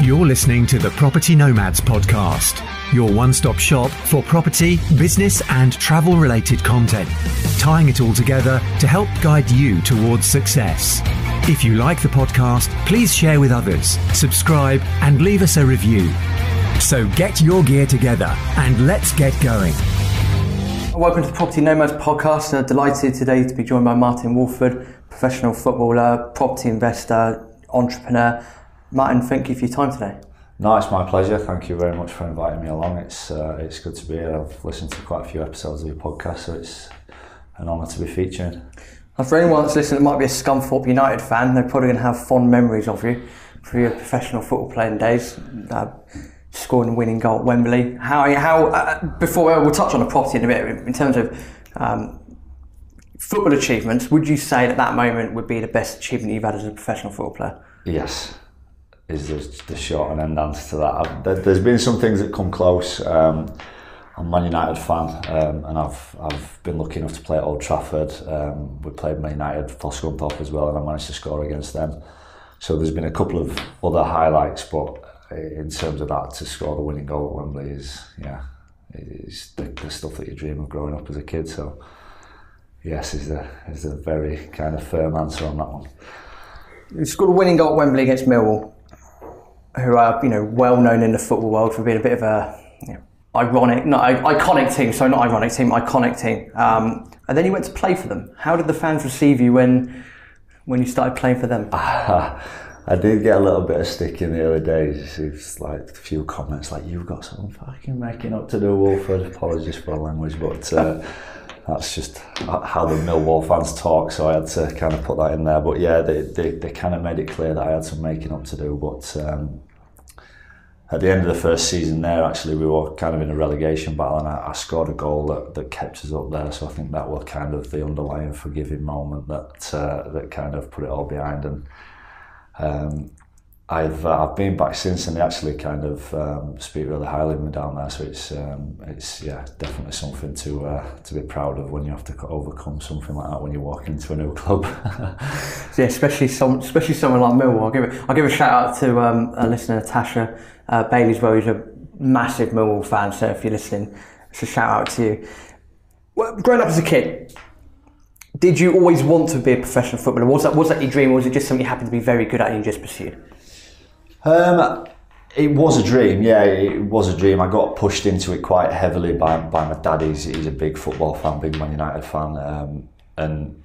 You're listening to the Property Nomads podcast, your one-stop shop for property, business and travel-related content, tying it all together to help guide you towards success. If you like the podcast, please share with others, subscribe and leave us a review. So get your gear together and let's get going. Welcome to the Property Nomads podcast. Delighted today to be joined by Martyn Woolford, professional footballer, property investor, entrepreneur. Martyn, thank you for your time today. No, it's my pleasure. Thank you very much for inviting me along. It's good to be here. I've listened to quite a few episodes of your podcast, so it's an honour to be featured. And for anyone that's listening that might be a Scunthorpe United fan, they're probably going to have fond memories of you for your professional football playing days, scoring a winning goal at Wembley. Before we'll touch on the property in a bit, in terms of football achievements, would you say that moment would be the best achievement you've had as a professional football player? Yes. Is the short and end answer to that. There's been some things that come close. I'm a Man United fan, and I've been lucky enough to play at Old Trafford. We played Man United for Scunthorpe as well, and I managed to score against them. So there's been a couple of other highlights, but in terms of that, to score the winning goal at Wembley is the stuff that you dream of growing up as a kid. So yes, is a very kind of firm answer on that one. You scored a winning goal at Wembley against Millwall, who are well known in the football world for being a bit of a iconic team. So not ironic team, iconic team. And then you went to play for them. How did the fans receive you when you started playing for them? I did get a little bit of stick in the early days. It was like a few comments like, "You've got something fucking making up to do, Woolford." Apologies for the language, but that's just how the Millwall fans talk, so I had to kind of put that in there. But yeah, they kind of made it clear that I had some making up to do. But at the end of the first season there, actually, we were kind of in a relegation battle, and I scored a goal that kept us up there. So I think that was kind of the underlying forgiving moment that kind of put it all behind. And I've been back since, and they actually kind of speak really highly of me down there. So it's definitely something to be proud of when you have to overcome something like that when you walk into a new club. Yeah, especially someone like Millwall. I'll give a shout out to a listener, Natasha Bailey as well, who's a massive Millwall fan. So if you're listening, it's a shout out to you. Well, growing up as a kid, did you always want to be a professional footballer? Was that your dream, or was it just something you happened to be very good at and you just pursued? It was a dream, yeah, it was a dream. I got pushed into it quite heavily by my dad. He's a big football fan, big Man United fan, and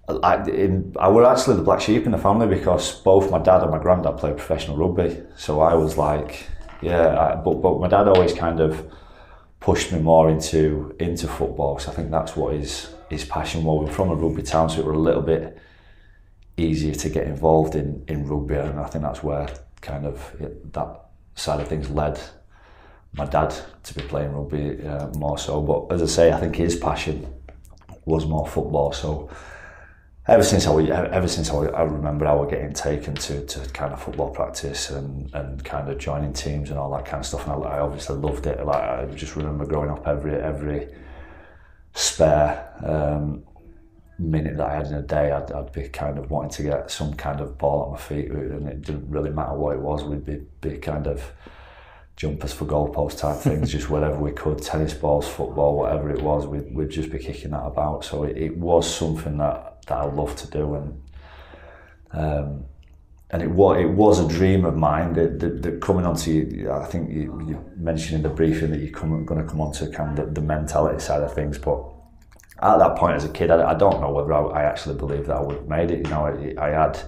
I was actually the black sheep in the family because both my dad and my granddad played professional rugby. So I was like, but my dad always kind of pushed me more into football, because I think that's what his passion was. We were from a rugby town, so it was a little bit easier to get involved in rugby, and I think that's where kind of that side of things led my dad to be playing rugby more so. But as I say, I think his passion was more football. So ever since I remember I was getting taken to kind of football practice and kind of joining teams and all that kind of stuff, and I obviously loved it. Like, I just remember growing up, every spare minute that I had in a day, I'd be kind of wanting to get some kind of ball at my feet, and it didn't really matter what it was. We'd be kind of jumpers for goalpost type things, just whatever we could, tennis balls, football, whatever it was, we'd just be kicking that about. So it was something that I loved to do, and it was a dream of mine. That coming onto you, I think you mentioned in the briefing that you're going to come onto kind of the mentality side of things, but at that point as a kid, I don't know whether I actually believed that I would have made it. I had,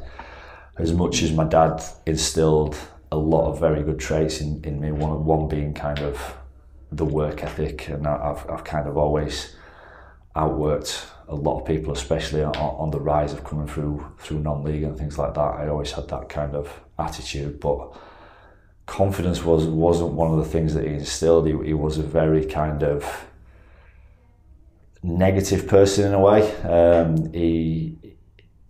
as much as my dad instilled a lot of very good traits in me, one being kind of the work ethic, and I've kind of always outworked a lot of people, especially on the rise of coming through non-league and things like that. I always had that kind of attitude, but confidence wasn't one of the things that he instilled. He was a very kind of negative person in a way.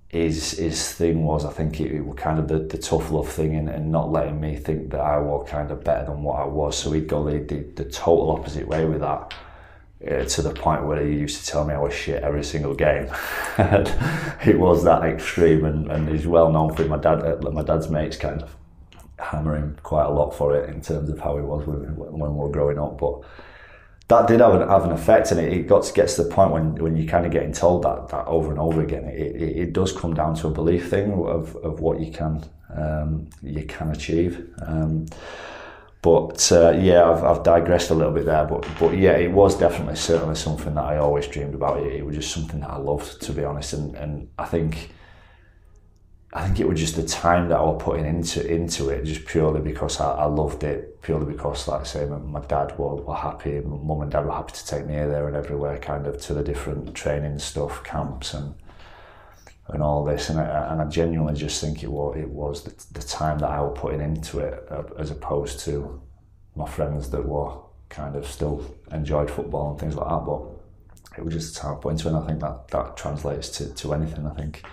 His thing was, I think it was kind of the tough love thing, and not letting me think that I was kind of better than what I was. So he'd go the total opposite way with that, to the point where he used to tell me I was shit every single game. It was that extreme, and he's well known for my dad's mates kind of hammer him quite a lot for it in terms of how he was when we were growing up. But that did have an effect, and it gets to the point when you're kind of getting told that over and over again. It does come down to a belief thing of what you can achieve. I've digressed a little bit there, but yeah, it was certainly something that I always dreamed about. It was just something that I loved, to be honest, and I think it was just the time that I was putting into it, just purely because I loved it, purely because, like I say, my dad were happy, my mum and dad were happy to take me here, there and everywhere, kind of to the different training stuff, camps and all this, and I genuinely just think it was the time that I was putting into it, as opposed to my friends that were kind of still enjoyed football and things like that, but it was just the time I put into it, and I think that translates to anything. I think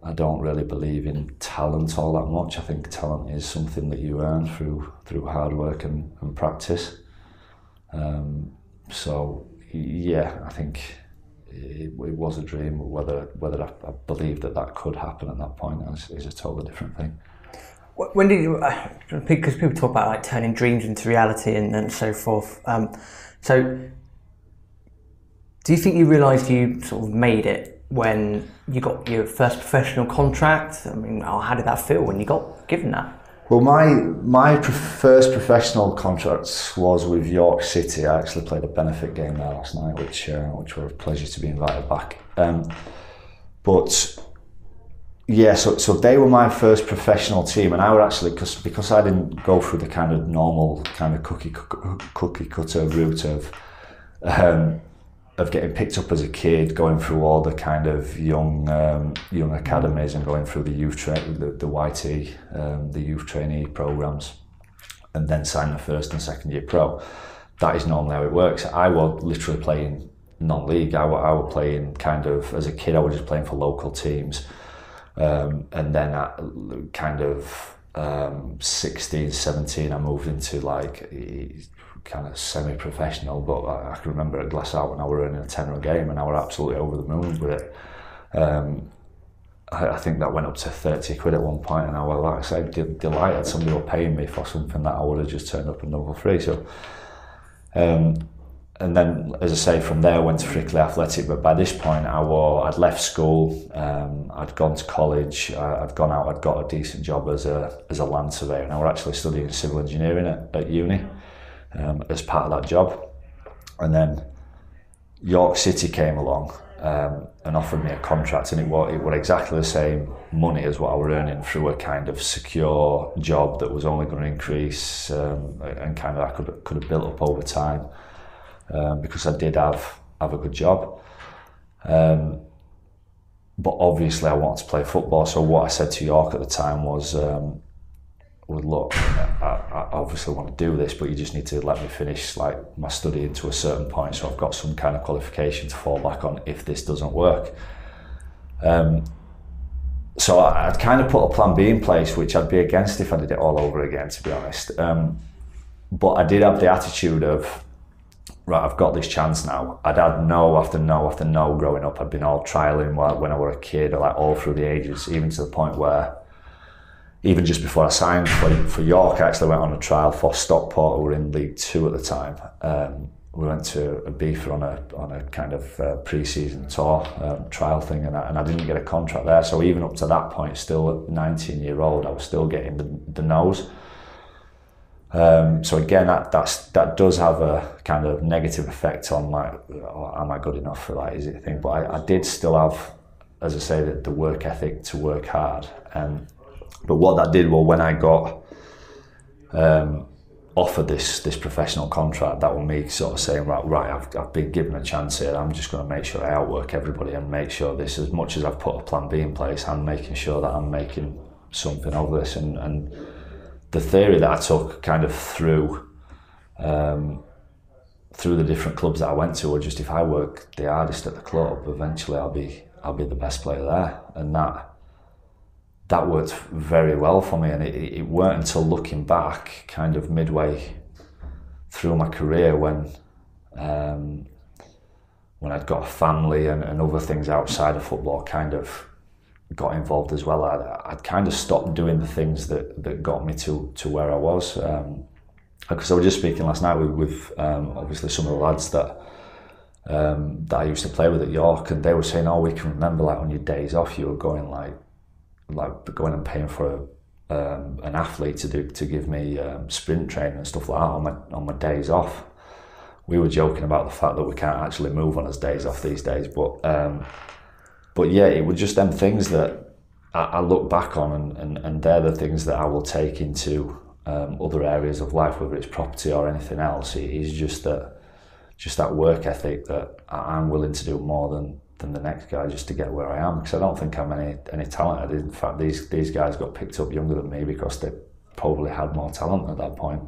I don't really believe in talent all that much. I think talent is something that you earn through hard work and practice. So yeah, I think it was a dream. Whether I believe that could happen at that point is a totally different thing. When did you? Because people talk about like turning dreams into reality and so forth. So, do you think you realised you sort of made it when you got your first professional contract? I mean, how did that feel when you got given that? Well, my first professional contract was with York City. I actually played a benefit game there last night, which were a pleasure to be invited back. But yeah, so they were my first professional team, and I were actually, because I didn't go through the kind of normal kind of cookie cutter route of getting picked up as a kid, going through all the kind of young academies and going through the youth the YT, the youth trainee programs, and then sign the first and second year pro. That is normally how it works. I was literally playing non-league. I was playing kind of, as a kid, I was just playing for local teams, and then at kind of 16, 17, I moved into like kind of semi-professional, but I can remember at Glasshout when I were earning a tenner a game and I was absolutely over the moon with it. I think that went up to 30 quid at one point, and I was, like I said, delighted somebody was paying me for something that I would have just turned up and done for free. So, and then, as I say, from there I went to Frickley Athletic, but by this point I'd left school, I'd gone to college, I'd gone out, I'd got a decent job as a land surveyor, and I was actually studying civil engineering at uni. As part of that job, and then York City came along and offered me a contract, and it was exactly the same money as what I was earning through a kind of secure job that was only going to increase, and kind of I could have built up over time, because I did have a good job, but obviously I wanted to play football. So what I said to York at the time was, look, I obviously want to do this, but you just need to let me finish like my studying to a certain point, so I've got some kind of qualification to fall back on if this doesn't work. So I'd kind of put a plan B in place, which I'd be against if I did it all over again, to be honest. But I did have the attitude of, right, I've got this chance now. I'd had no after no after no growing up. I'd been all trialling when I was a kid, like all through the ages, even to the point where, even just before I signed for York, I actually went on a trial for Stockport, who were in League 2 at the time. We went to Ibiza on a kind of pre-season tour trial thing, and I didn't get a contract there. So even up to that point, still at 19-year-old, I was still getting the nose. So again, that does have a kind of negative effect on am I good enough for that? Is it a thing? But I did still have, as I say, the work ethic to work hard. But what that did was, when I got offered this professional contract, that was me sort of saying, right, I've been given a chance here. I'm just going to make sure I outwork everybody and make sure this, as much as I've put a plan B in place, I'm making sure that I'm making something of this. And the theory that I took kind of through the different clubs that I went to was just, if I work the hardest at the club, eventually I'll be the best player there, and that worked very well for me. And it weren't until looking back, kind of midway through my career, when I'd got a family and other things outside of football kind of got involved as well, I'd kind of stopped doing the things that got me to where I was. Because I was just speaking last night with obviously some of the lads that I used to play with at York, and they were saying, "Oh, we can remember like on your days off, you were going like going and paying for an athlete to give me sprint training and stuff like that on my days off." We were joking about the fact that we can't actually move on as days off these days, but yeah, it was just them things that I look back on, and they're the things that I will take into other areas of life, whether it's property or anything else. It is just that work ethic that I'm willing to do more than the next guy just to get where I am, because I don't think I'm any talented. In fact, these guys got picked up younger than me because they probably had more talent at that point.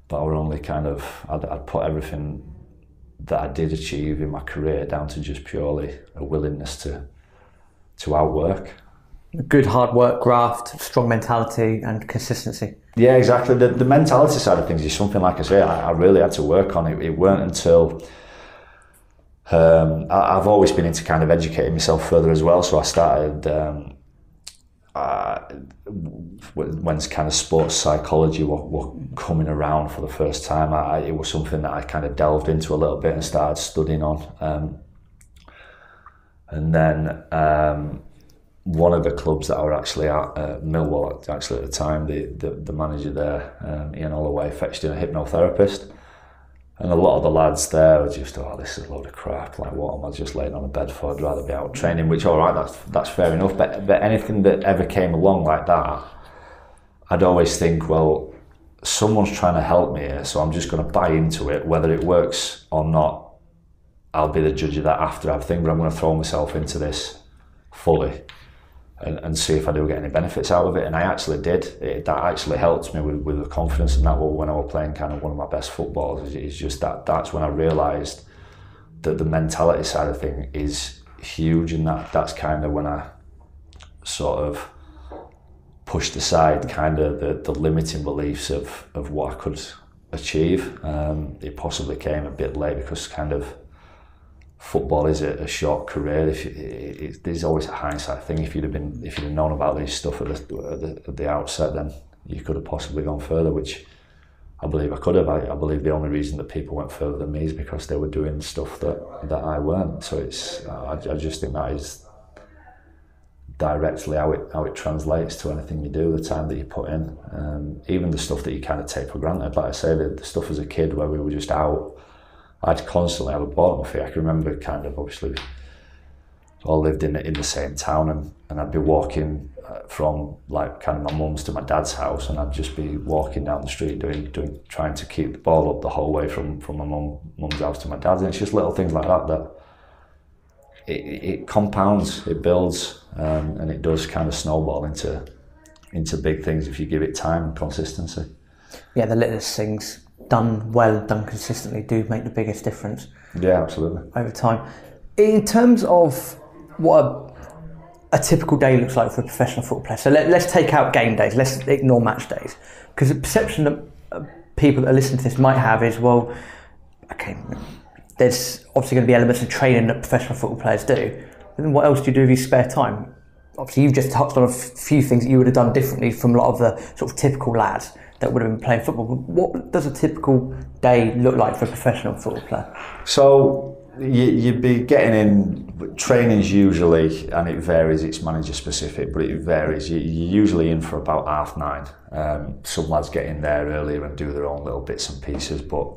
But I were only I'd put everything that I did achieve in my career down to just purely a willingness to outwork. Good hard work, graft, strong mentality and consistency. Yeah, exactly. The mentality side of things is something, like I say, I really had to work on. It weren't until I've always been into kind of educating myself further as well. So I started when kind of sports psychology were coming around for the first time. It was something that I kind of delved into a little bit and started studying on. And then one of the clubs that I were actually at, Millwall, actually at the time, the manager there, Ian Holloway, fetched in a hypnotherapist. And a lot of the lads there were just, "Oh, this is a load of crap. Like, what am I just laying on a bed for? I'd rather be out training," which, all right, that's fair enough. But anything that ever came along like that, I'd always think, well, someone's trying to help me here, so I'm just going to buy into it. Whether it works or not, I'll be the judge of that after. I think, but I'm going to throw myself into this fully and see if I do get any benefits out of it. And I actually did. That actually helped me with the confidence, and that was when I was playing kind of one of my best footballs. It's just that's when I realised that the mentality side of thing is huge, and that's kind of when I sort of pushed aside kind of the limiting beliefs of what I could achieve. It possibly came a bit late because kind of football is a short career. There's always a hindsight thing. If you'd have known about this stuff at the outset, then you could have possibly gone further, which I believe I could have. I believe the only reason that people went further than me is because they were doing stuff that I weren't. So I just think that is directly how it translates to anything you do, the time that you put in, even the stuff that you kind of take for granted. Like I say, the stuff as a kid where we were just out, I'd constantly have a ball at my feet. I can remember kind of, obviously, we all lived in the same town, and I'd be walking from like kind of my mum's to my dad's house, and I'd just be walking down the street trying to keep the ball up the whole way from my mum's house to my dad's. And it's just little things like that it compounds, it builds, and it does kind of snowball into big things if you give it time and consistency. Yeah, the littlest things done well, done consistently, do make the biggest difference. Yeah, absolutely. Over time. In terms of what a typical day looks like for a professional football player, so let's take out game days, let's ignore match days, because the perception that people that are listening to this might have is, well, okay, there's obviously going to be elements of training that professional football players do, but then what else do you do with your spare time? Obviously, you've just touched on a few things that you would have done differently from a lot of the sort of typical lads that would have been playing football. But what does a typical day look like for a professional football player? So you'd be getting in, training's usually, and it varies, it's manager specific, but it varies. You're usually in for about 9:30. Some lads get in there earlier and do their own little bits and pieces, but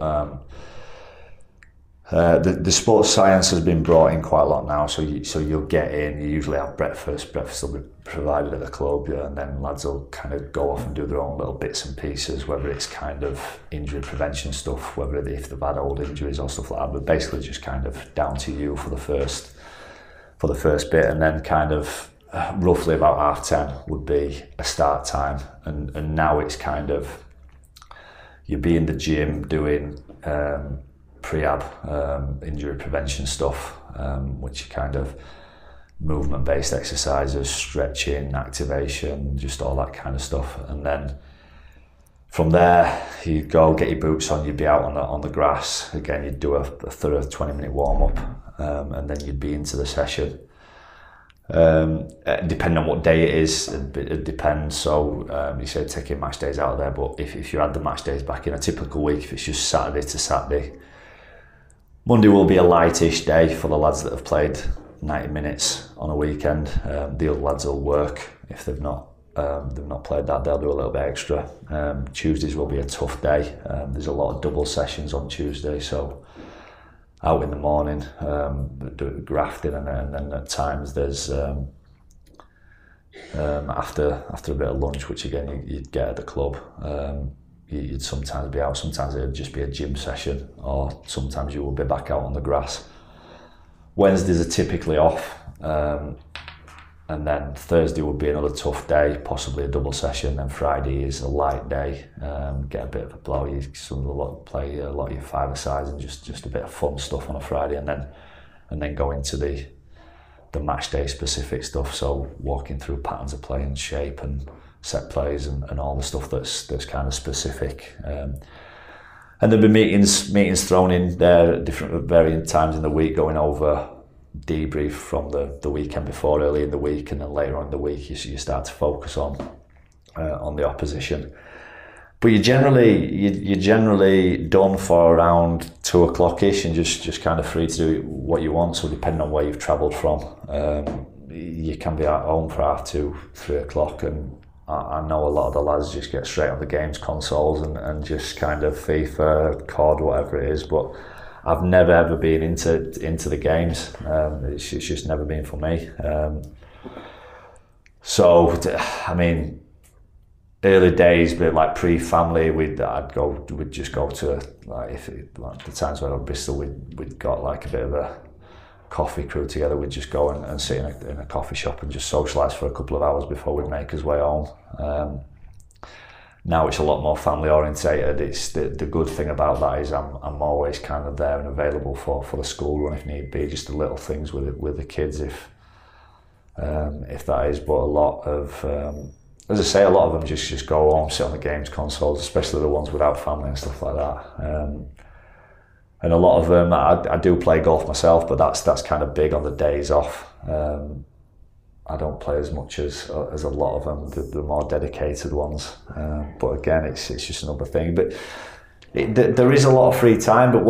the sports science has been brought in quite a lot now, so you'll get in, you usually have breakfast will be provided at the club, and then lads will kind of go off and do their own little bits and pieces, whether it's kind of injury prevention stuff, whether if they've had old injuries or stuff like that, but basically just kind of down to you for the first bit, and then kind of roughly about 10:30 would be a start time, and now it's kind of, you'd be in the gym doing prehab, injury prevention stuff, which are kind of movement-based exercises, stretching, activation, just all that kind of stuff. And then from there, you go get your boots on, you'd be out on the grass. Again, you'd do a thorough 20-minute warm-up, and then you'd be into the session. Depending on what day it is, it depends. So you say taking match days out of there, but if you add the match days back in a typical week, if it's just Saturday to Saturday, Monday will be a lightish day for the lads that have played 90 minutes on a weekend. The other lads will work if they've not played that. They'll do a little bit extra. Tuesdays will be a tough day. There's a lot of double sessions on Tuesday, so out in the morning, grafting, and then at times there's after a bit of lunch, which again you'd get at the club. You'd sometimes be out, sometimes it'd just be a gym session, or sometimes you will be back out on the grass. Wednesdays are typically off, and then Thursday would be another tough day, possibly a double session. Then Friday is a light day, get a bit of a blow. You play a lot of your five-a-sides and just a bit of fun stuff on a Friday, and then go into the match day specific stuff. So walking through patterns of play and shape and set plays and all the stuff that's kind of specific. And there'll be meetings thrown in there at different varying times in the week, going over debrief from the weekend before, early in the week, and then later on in the week you start to focus on the opposition. But you're generally done for around 2 o'clock-ish and just kind of free to do what you want. So depending on where you've travelled from, you can be at home for 2:30, 3 o'clock, and I know a lot of the lads just get straight on the games consoles and just kind of FIFA, COD, whatever it is. But I've never ever been into the games. It's just never been for me. So I mean, early days, but like pre-family, we'd just go to the times when I was at Bristol, we'd got like a bit of a coffee crew together. We'd just go and sit in a coffee shop and just socialise for a couple of hours before we'd make us way home. Now it's a lot more family orientated. It's the good thing about that is I'm always kind of there and available for the school run if need be, just the little things with the kids if that is. But a lot of as I say, a lot of them just go home, sit on the games consoles, especially the ones without family and stuff like that. And a lot of them, I do play golf myself, but that's kind of big on the days off. I don't play as much as a lot of them, the more dedicated ones. But again, it's just another thing. But there is a lot of free time, but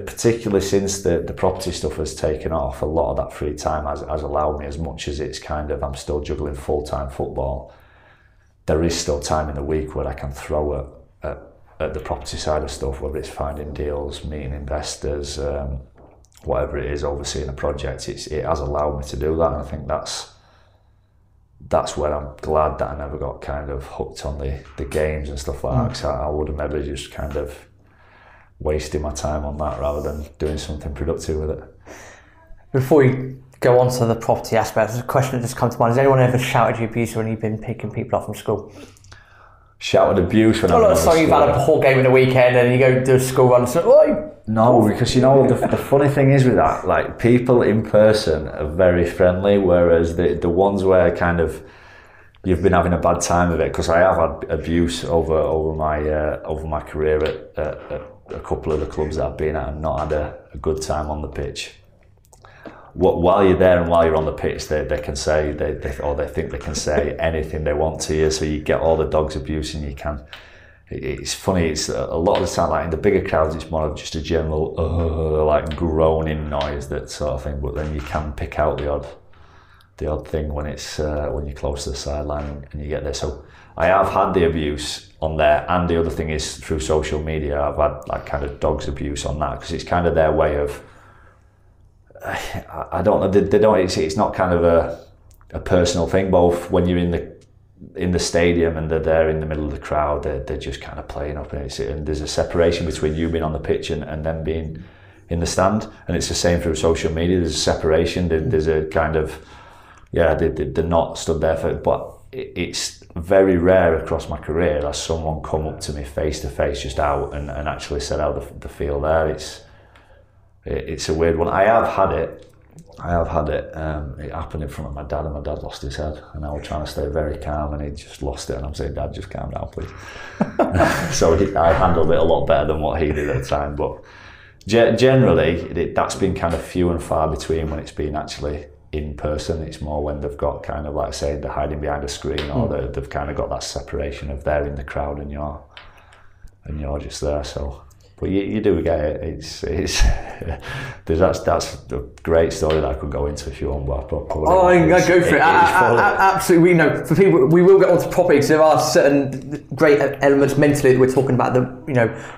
particularly since the property stuff has taken off, a lot of that free time has allowed me, as much as it's kind of, I'm still juggling full-time football, there is still time in the week where I can throw at the property side of stuff, whether it's finding deals, meeting investors, whatever it is, overseeing a project. It has allowed me to do that, and I think that's where I'm glad that I never got kind of hooked on the games and stuff like that, because I would have maybe just kind of wasted my time on that rather than doing something productive with it. Before we go on to the property aspect, there's a question that just comes to mind. Has anyone ever shouted you abuse when you've been picking people up from school? Shouted abuse when I'm so you've had a whole game in the weekend and you go do a school run, so, oi! No, because you know the funny thing is with that, like, people in person are very friendly, whereas the ones where kind of you've been having a bad time of it, because I have had abuse over my career at a couple of the clubs that I've been at and not had a good time on the pitch. While you're there and while you're on the pitch, they can say they think they can say anything they want to you, so you get all the dogs abuse, and you can. It's funny. It's a lot of the time, like in the bigger crowds, it's more of just a general like groaning noise, that sort of thing. But then you can pick out the odd thing when it's when you're close to the sideline and you get there. So I have had the abuse on there, and the other thing is through social media. I've had like kind of dogs abuse on that, because it's kind of their way of. I don't know. They don't. It's not kind of a personal thing. Both when you're in the stadium and they're there in the middle of the crowd, they're just kind of playing up, and there's a separation between you being on the pitch and them being in the stand. And it's the same through social media. There's a separation. There's a kind of they're not stood there for. But it's very rare across my career has someone come up to me face to face, just out, and actually said how they feel there. It's a weird one. I have had it. It happened in front of my dad, and my dad lost his head, and I was trying to stay very calm, and he just lost it, and I'm saying, Dad, just calm down, please. So I handled it a lot better than what he did at the time. But generally, that's been kind of few and far between when it's been actually in person. It's more when they've got kind of, like, say, they're hiding behind a screen, or they've kind of got that separation of they're in the crowd and you're just there. So, but you do get it. That's a great story that I could go into if you want. But go for it. Absolutely. For people, we will get onto property because there are certain great elements mentally that we're talking about that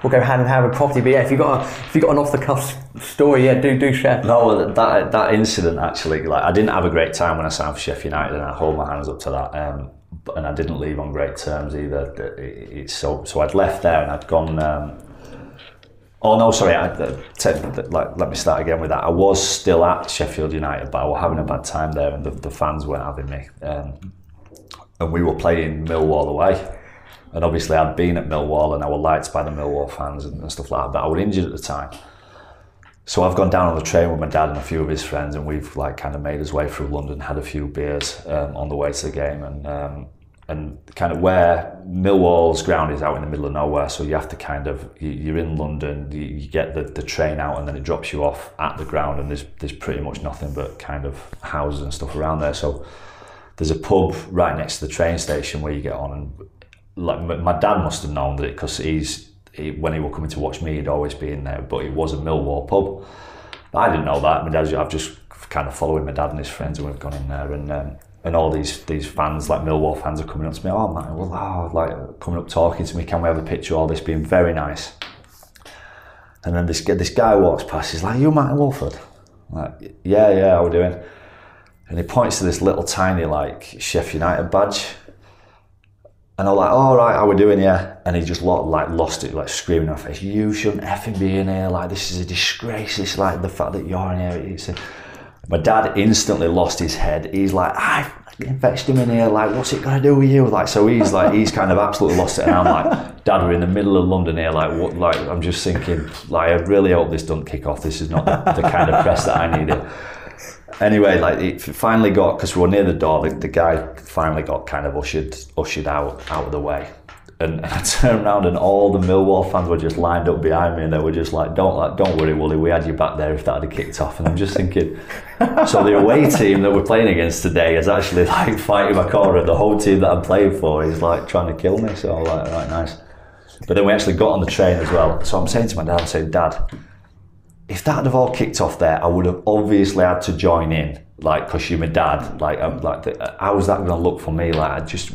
will go hand in hand with property. But yeah, if you got an off the cuff story, do share. No, that incident actually, like, I didn't have a great time when I signed for Sheffield United, and I hold my hands up to that. And I didn't leave on great terms either. So I'd left there and I'd gone. Let me start again with that. I was still at Sheffield United, but I was having a bad time there, and the fans weren't having me. And we were playing Millwall away, and obviously I'd been at Millwall and I was liked by the Millwall fans and stuff like that. But I was injured at the time, so I've gone down on the train with my dad and a few of his friends, and we've like kind of made us way through London, had a few beers on the way to the game, and kind of where Millwall's ground is out in the middle of nowhere, so you have to kind of, you're in London, you get the train out and then it drops you off at the ground, and there's pretty much nothing but kind of houses and stuff around there. So there's a pub right next to the train station where you get on, and like my dad must have known that because when he was coming to watch me, he'd always be in there, but it was a Millwall pub. I didn't know that. I've just kind of following my dad and his friends, and we've gone in there, and all these fans, like Millwall fans, are coming up to me. Oh man, like coming up talking to me. Can we have a picture? All this being very nice. And then this guy walks past. He's like, "You Martyn Woolford?" I'm like, yeah, how we doing? And he points to this little tiny like Sheffield United badge. And I'm like, "All right, how we doing, yeah?" And he just lost it, like screaming in my face, "You shouldn't effing be in here! Like, this is a disgrace. It's like the fact that you're in here." My dad instantly lost his head. He's like, "I fucking fetched him in here. Like, what's it gonna do with you?" Like, so he's kind of absolutely lost it. And I'm like, "Dad, we're in the middle of London here. Like, what? Like, I'm just thinking, like, I really hope this doesn't kick off. This is not the kind of press that I needed." Anyway, like, it finally got, because we were near the door, the guy finally got kind of ushered out of the way. And I turned around and all the Millwall fans were just lined up behind me, and they were just like, don't worry, Wooly, we had you back there if that had kicked off." And I'm just thinking, so the away team that we're playing against today is actually like fighting my corner. The whole team that I'm playing for is like trying to kill me. So I'm like, right, nice. But then we actually got on the train as well. So I'm saying to my dad, I'm saying, "Dad, if that had have all kicked off there, I would have obviously had to join in, like, because you're my dad. Like, how was that going to look for me? Like, just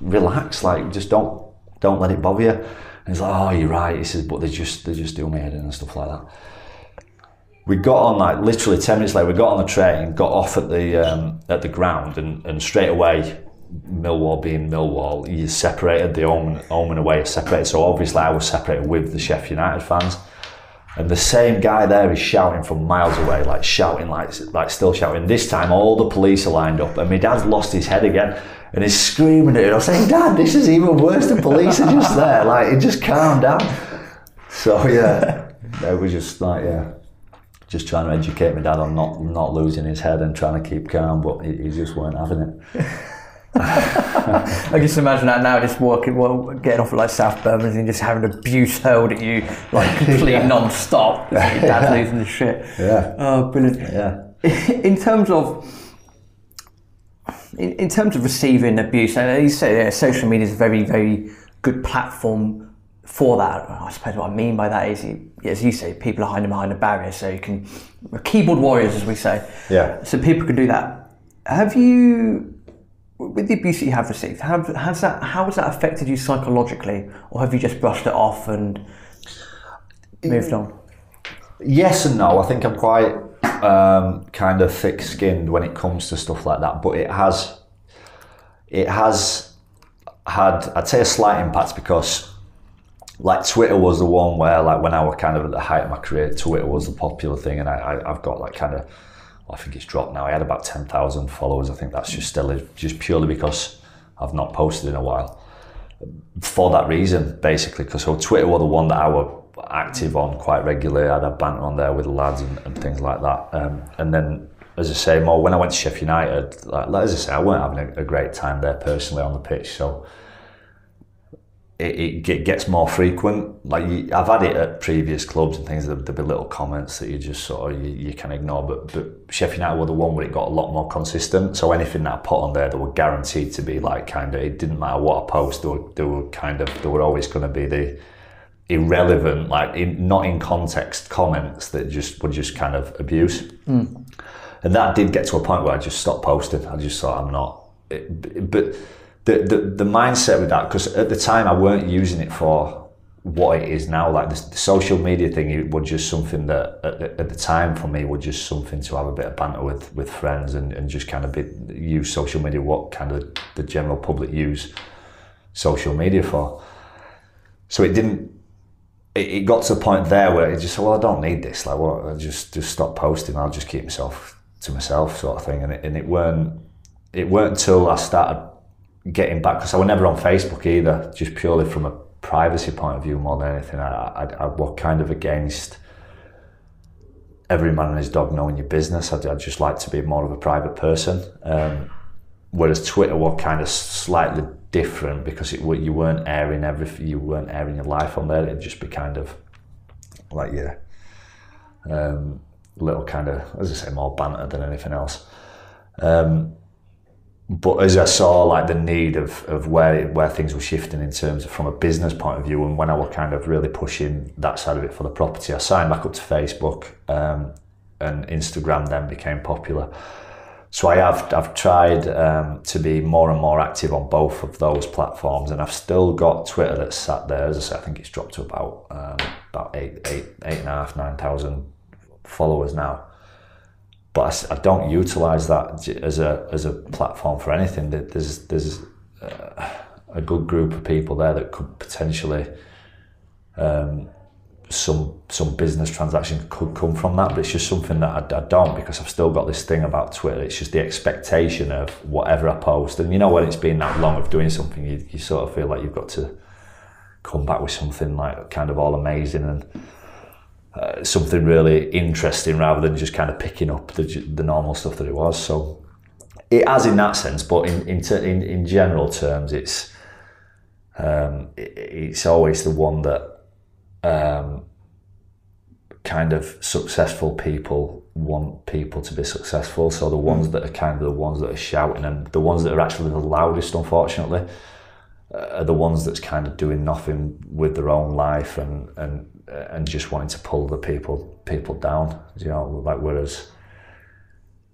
relax. Like, just don't let it bother you." And he's like, "Oh, you're right." He says, "But they just do me head in and stuff like that." We got on, like, literally 10 minutes later. We got on the train, got off at the ground, and straight away, Millwall being Millwall, you separated, the home and away are separated. So obviously, I was separated with the Sheffield United fans. And the same guy there is shouting from miles away, like shouting, like still shouting. This time, all the police are lined up, and my dad's lost his head again, and he's screaming at it. I'm saying, "Dad, this is even worse. The police are just there. Like, just calm down." So yeah, it was just like, just trying to educate my dad on not losing his head and trying to keep calm, but he just weren't having it. I just imagine that now, just getting off at like South Birmingham and just having abuse hurled at you like completely non-stop. Your dad's losing the shit. Yeah. Oh, brilliant. Yeah. In terms of receiving abuse, and you say social media is a very, very good platform for that. I suppose what I mean by that is, as you say, people are hiding behind a barrier, so you can keyboard warriors, as we say. Yeah. So people can do that. Have you? With the abuse that you have received, how has that affected you psychologically, or have you just brushed it off and moved on? Yes and no. I think I'm quite kind of thick-skinned when it comes to stuff like that, but it has had, I'd say, a slight impact, because like Twitter was the one where, like, when I was kind of at the height of my career, Twitter was the popular thing, and I've got like kind of, I think it's dropped now. I had about 10,000 followers. I think that's just purely because I've not posted in a while. For that reason, basically, because Twitter was the one that I were active on quite regularly. I'd have banter on there with the lads and things like that. And then, as I say, more when I went to Sheffield United, like as I say, I weren't having a great time there personally on the pitch. So it gets more frequent. Like I've had it at previous clubs and things. There'd be little comments that you just sort of you can ignore. But Sheffield United were the one where it got a lot more consistent. So anything that I put on there, they were guaranteed to be like kind of. It didn't matter what I post. They were always going to be the irrelevant, like not in context comments that were just kind of abuse. And that did get to a point where I just stopped posting. I just thought I'm not. But the mindset with that, because at the time I weren't using it for what it is now. Like the social media thing, it was just something that at the time for me was just something to have a bit of banter with friends and just kind of use social media what kind of the general public use social media for. So it got to the point there where it just said, well, I don't need this. Like, well, I just stop posting. I'll just keep myself to myself, sort of thing. And it weren't until I started getting back, because I was never on Facebook either, just purely from a privacy point of view more than anything. I was kind of against every man and his dog knowing your business. I'd just like to be more of a private person. Whereas Twitter was kind of slightly different, because you weren't airing everything, you weren't airing your life on there. It'd just be kind of like little kind of, as I say, more banter than anything else. But as I saw like the need of where things were shifting in terms of from a business point of view, and when I was kind of really pushing that side of it for the property, I signed back up to Facebook, and Instagram then became popular. So I've tried to be more and more active on both of those platforms, and I've still got Twitter that's sat there. As I say, I think it's dropped to about 8,500, 9,000 followers now. But I don't utilise that as a platform for anything. There's a good group of people there that could potentially some business transaction could come from that, but it's just something that I don't, because I've still got this thing about Twitter. It's just the expectation of whatever I post, and when it's been that long of doing something, you sort of feel like you've got to come back with something like kind of all amazing and something really interesting, rather than just kind of picking up the normal stuff that it was. So it has in that sense, but in general terms, it's always the one that kind of successful people want people to be successful. So the ones that are kind of the ones that are shouting, and the ones that are actually the loudest, unfortunately, are the ones that's kind of doing nothing with their own life and just wanting to pull the people down, like, whereas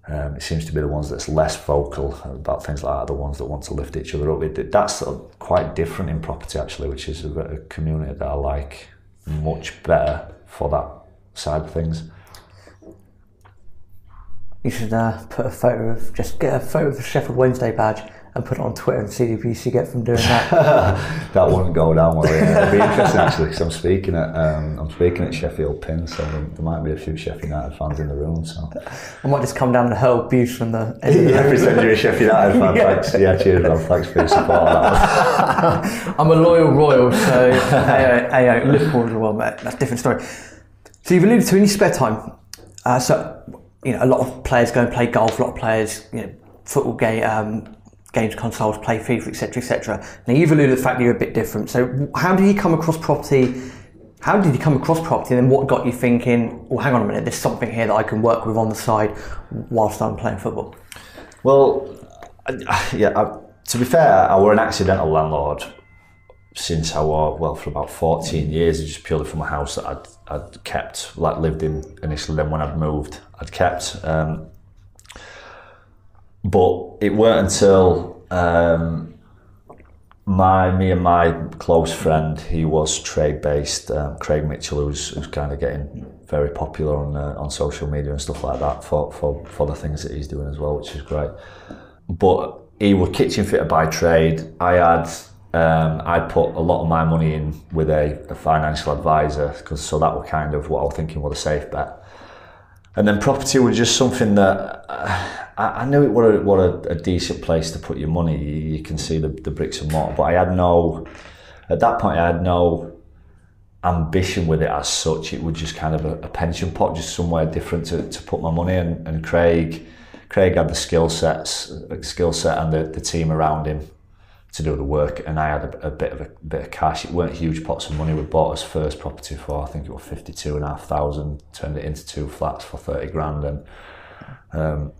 it seems to be the ones that's less vocal about things like that, the ones that want to lift each other up. That's quite different in property, actually, which is a community that I like much better for that side of things. You should get a photo of the Sheffield Wednesday badge and put it on Twitter and see the abuse you get from doing that. That wouldn't go down well. Yeah. It'd be interesting, actually, because I'm speaking at Sheffield Pin, so there might be a few Sheffield United fans in the room. So I might just come down and hurl abuse from the end of the room. Pretend you're a Sheffield United fan. Thanks. Yeah, cheers, man. Thanks for your support on that one. I'm a loyal Royal, so Liverpool as well, mate. That's a different story. So you've alluded to in your spare time. So a lot of players go and play golf. A lot of players, football games consoles, play FIFA, etc., etc. Now you've alluded to the fact that you're a bit different. So how did you come across property? And then what got you thinking, well, hang on a minute, there's something here that I can work with on the side whilst I'm playing football? Well, to be fair, I were an accidental landlord since I was, for about 14 years, just purely from a house that I'd kept, like lived in initially, then when I'd moved, I'd kept. But it weren't until me and my close friend, he was trade-based, Craig Mitchell, who's kind of getting very popular on social media and stuff like that for the things that he's doing as well, which is great. But he was kitchen fitter by trade. I put a lot of my money in with a financial advisor, so that was kind of what I was thinking was a safe bet. And then property was just something that I knew it was a decent place to put your money. You can see the bricks and mortar, but at that point I had no ambition with it as such. It was just kind of a pension pot, just somewhere different to put my money in. And Craig had the skill set and the team around him to do the work, and I had a bit of cash. It weren't huge pots of money. We bought his first property for, I think it was 52,500, turned it into 2 flats for 30 grand, and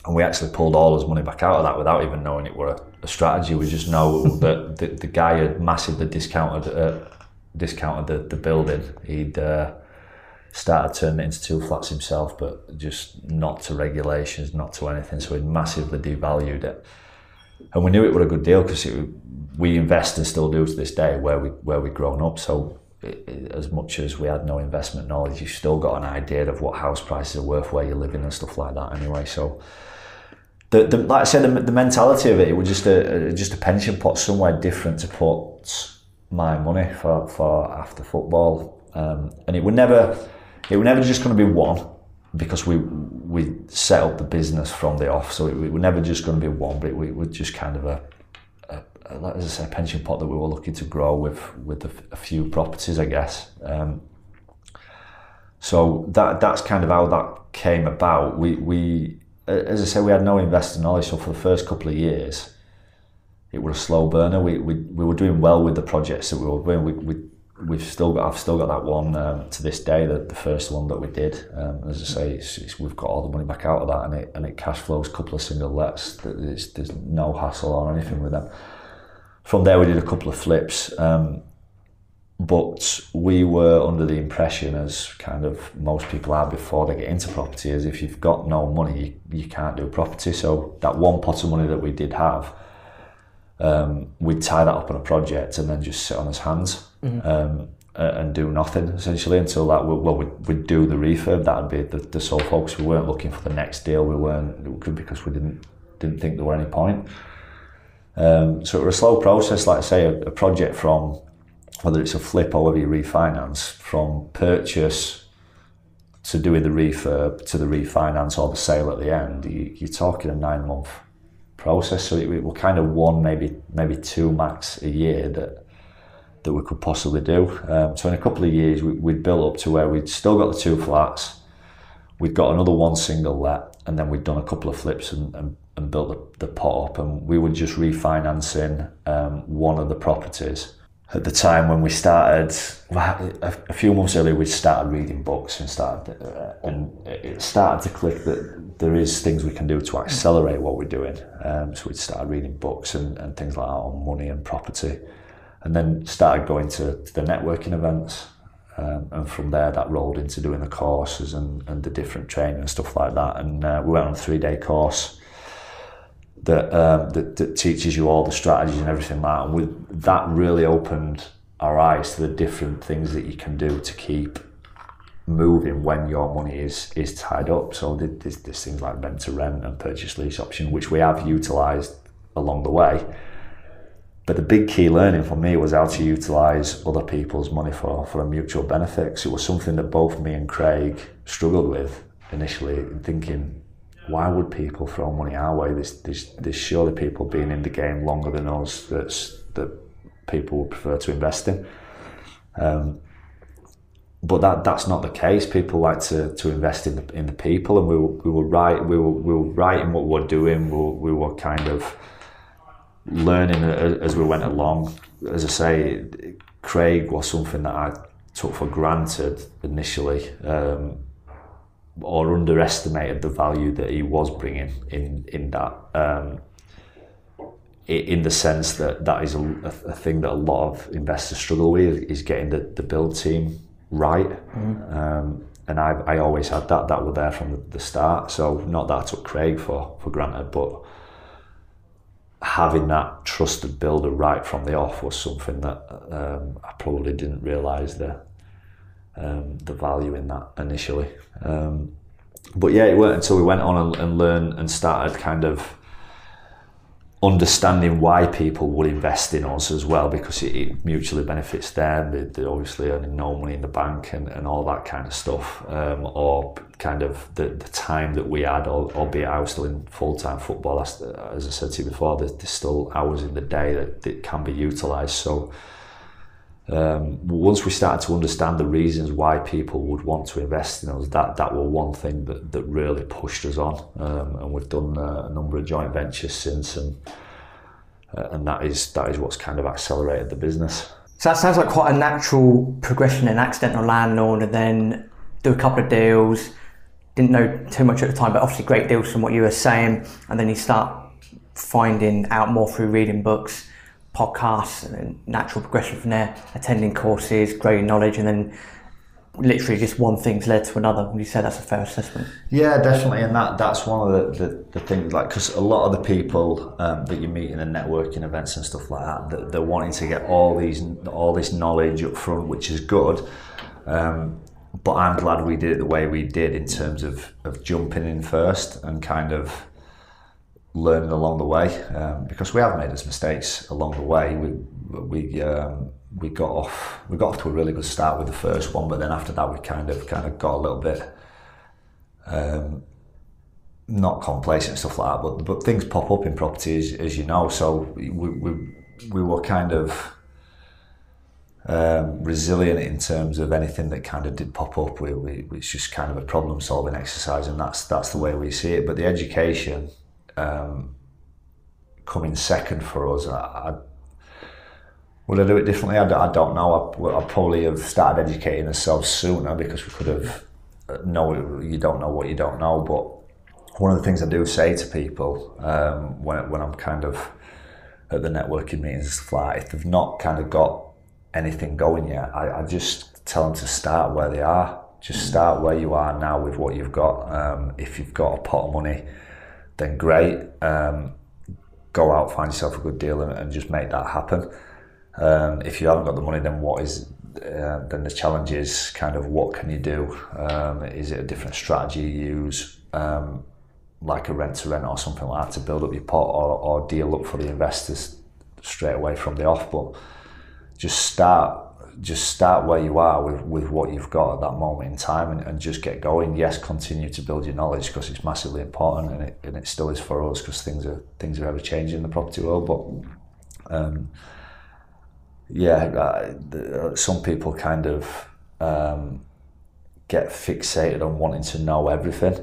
we actually pulled all his money back out of that without even knowing it were a strategy. We just know that the guy had massively discounted the building. He'd started turning it into 2 flats himself, but just not to regulations, not to anything, so he'd massively devalued it. And we knew it was a good deal because we invest and still do to this day where we'd grown up. So as much as we had no investment knowledge, you've still got an idea of what house prices are worth where you're living and stuff like that anyway. So like I said, the mentality of it was just a pension pot somewhere different to put my money for after football. And it were never just going to be one, because we set up the business from the off, so it were never just going to be one, but it was just kind of as I say, a pension pot that we were looking to grow with a few properties, I guess. So that's kind of how that came about. We as I say, we had no investor knowledge, so for the first couple of years, it was a slow burner. We were doing well with the projects that we were doing. I've still got that one to this day, the first one that we did. As I say, we've got all the money back out of that, and it cash flows a couple of single lets. There's no hassle or anything with them. From there, we did a couple of flips, but we were under the impression, as kind of most people are before they get into property, is if you've got no money, you can't do property. So that one pot of money that we did have, we'd tie that up on a project and then just sit on his hands. And do nothing essentially until that. We'd do the refurb. That'd be the sole focus. We weren't looking for the next deal. We weren't, because we didn't think there were any point. So it was a slow process. Like I say, a project from, whether it's a flip or whether you refinance, from purchase to doing the refurb to the refinance or the sale at the end, you're talking a 9-month process. So it was kind of one, maybe 2 max a year that we could possibly do. So in a couple of years, we'd built up to where we'd still got the 2 flats, we'd got another 1 single let, and then we'd done a couple of flips and built the pot up, and we were just refinancing one of the properties. At the time when we started, a few months earlier, we started reading books and it started to click that there is things we can do to accelerate what we're doing. So we'd started reading books and things like that on money and property. And then started going to the networking events, and from there that rolled into doing the courses and the different training and stuff like that. And we went on a 3-day course that teaches you all the strategies and everything like that. And that really opened our eyes to the different things that you can do to keep moving when your money is tied up. So there's things like rent to rent and purchase lease option, which we have utilised along the way. But the big key learning for me was how to utilise other people's money for a mutual benefit. Because it was something that both me and Craig struggled with initially, thinking, why would people throw money our way? There's surely people being in the game longer than us that people would prefer to invest in. But that's not the case. People like to invest in the people, and we were right in what we were doing. We were kind of learning as we went along. As I say, Craig was something that I took for granted initially, or underestimated the value that he was bringing in that. In the sense that is a thing that a lot of investors struggle with, is getting the build team right. And I always had that were there from the start. So not that I took Craig for granted, but having that trusted builder right from the off was something that I probably didn't realise the value in that initially. But yeah, it weren't until we went on and learned and started kind of understanding why people would invest in us as well, because it mutually benefits them. They're obviously earning no money in the bank and all that kind of stuff, or kind of the time that we had, albeit I was still in full-time football. As I said to you before, there's still hours in the day that can be utilised. So once we started to understand the reasons why people would want to invest in us, that were one thing that really pushed us on, and we've done a number of joint ventures since, and and that is what's kind of accelerated the business. So that sounds like quite a natural progression, an accidental landlord, and then do a couple of deals. Didn't know too much at the time, but obviously great deals from what you were saying, and then you start finding out more through reading books, podcasts, and then natural progression from there, attending courses, growing knowledge, and then literally just one thing's led to another. Would you say that's a fair assessment? Yeah, definitely, and that's one of the things, like, because a lot of the people that you meet in the networking events and stuff like that, they're wanting to get all this knowledge up front, which is good. But I'm glad we did it the way we did, in terms of jumping in first and kind of learning along the way, because we have made those mistakes along the way. We got off to a really good start with the first one, but then after that we kind of got a little bit not complacent and stuff like that. But things pop up in property, as you know. So we were kind of resilient in terms of anything that kind of did pop up. It's just kind of a problem solving exercise, and that's the way we see it. But the education coming second for us, would I do it differently? I don't know. I probably have started educating ourselves sooner, because we could have. No, you don't know what you don't know. But one of the things I do say to people when I'm kind of at the networking meetings and stuff like that, if they've not kind of got anything going yet, I just tell them to start where they are. Just start where you are now with what you've got. If you've got a pot of money, then great. Go out, find yourself a good deal, and just make that happen. If you haven't got the money, then then the challenge is kind of, what can you do? Is it a different strategy you use, like a rent to rent or something like that, to build up your pot, or deal up for the investors straight away from the off? But just start where you are with what you've got at that moment in time, and just get going. Yes, continue to build your knowledge, because it's massively important, and it still is for us, because things are ever changing in the property world. But some people kind of get fixated on wanting to know everything,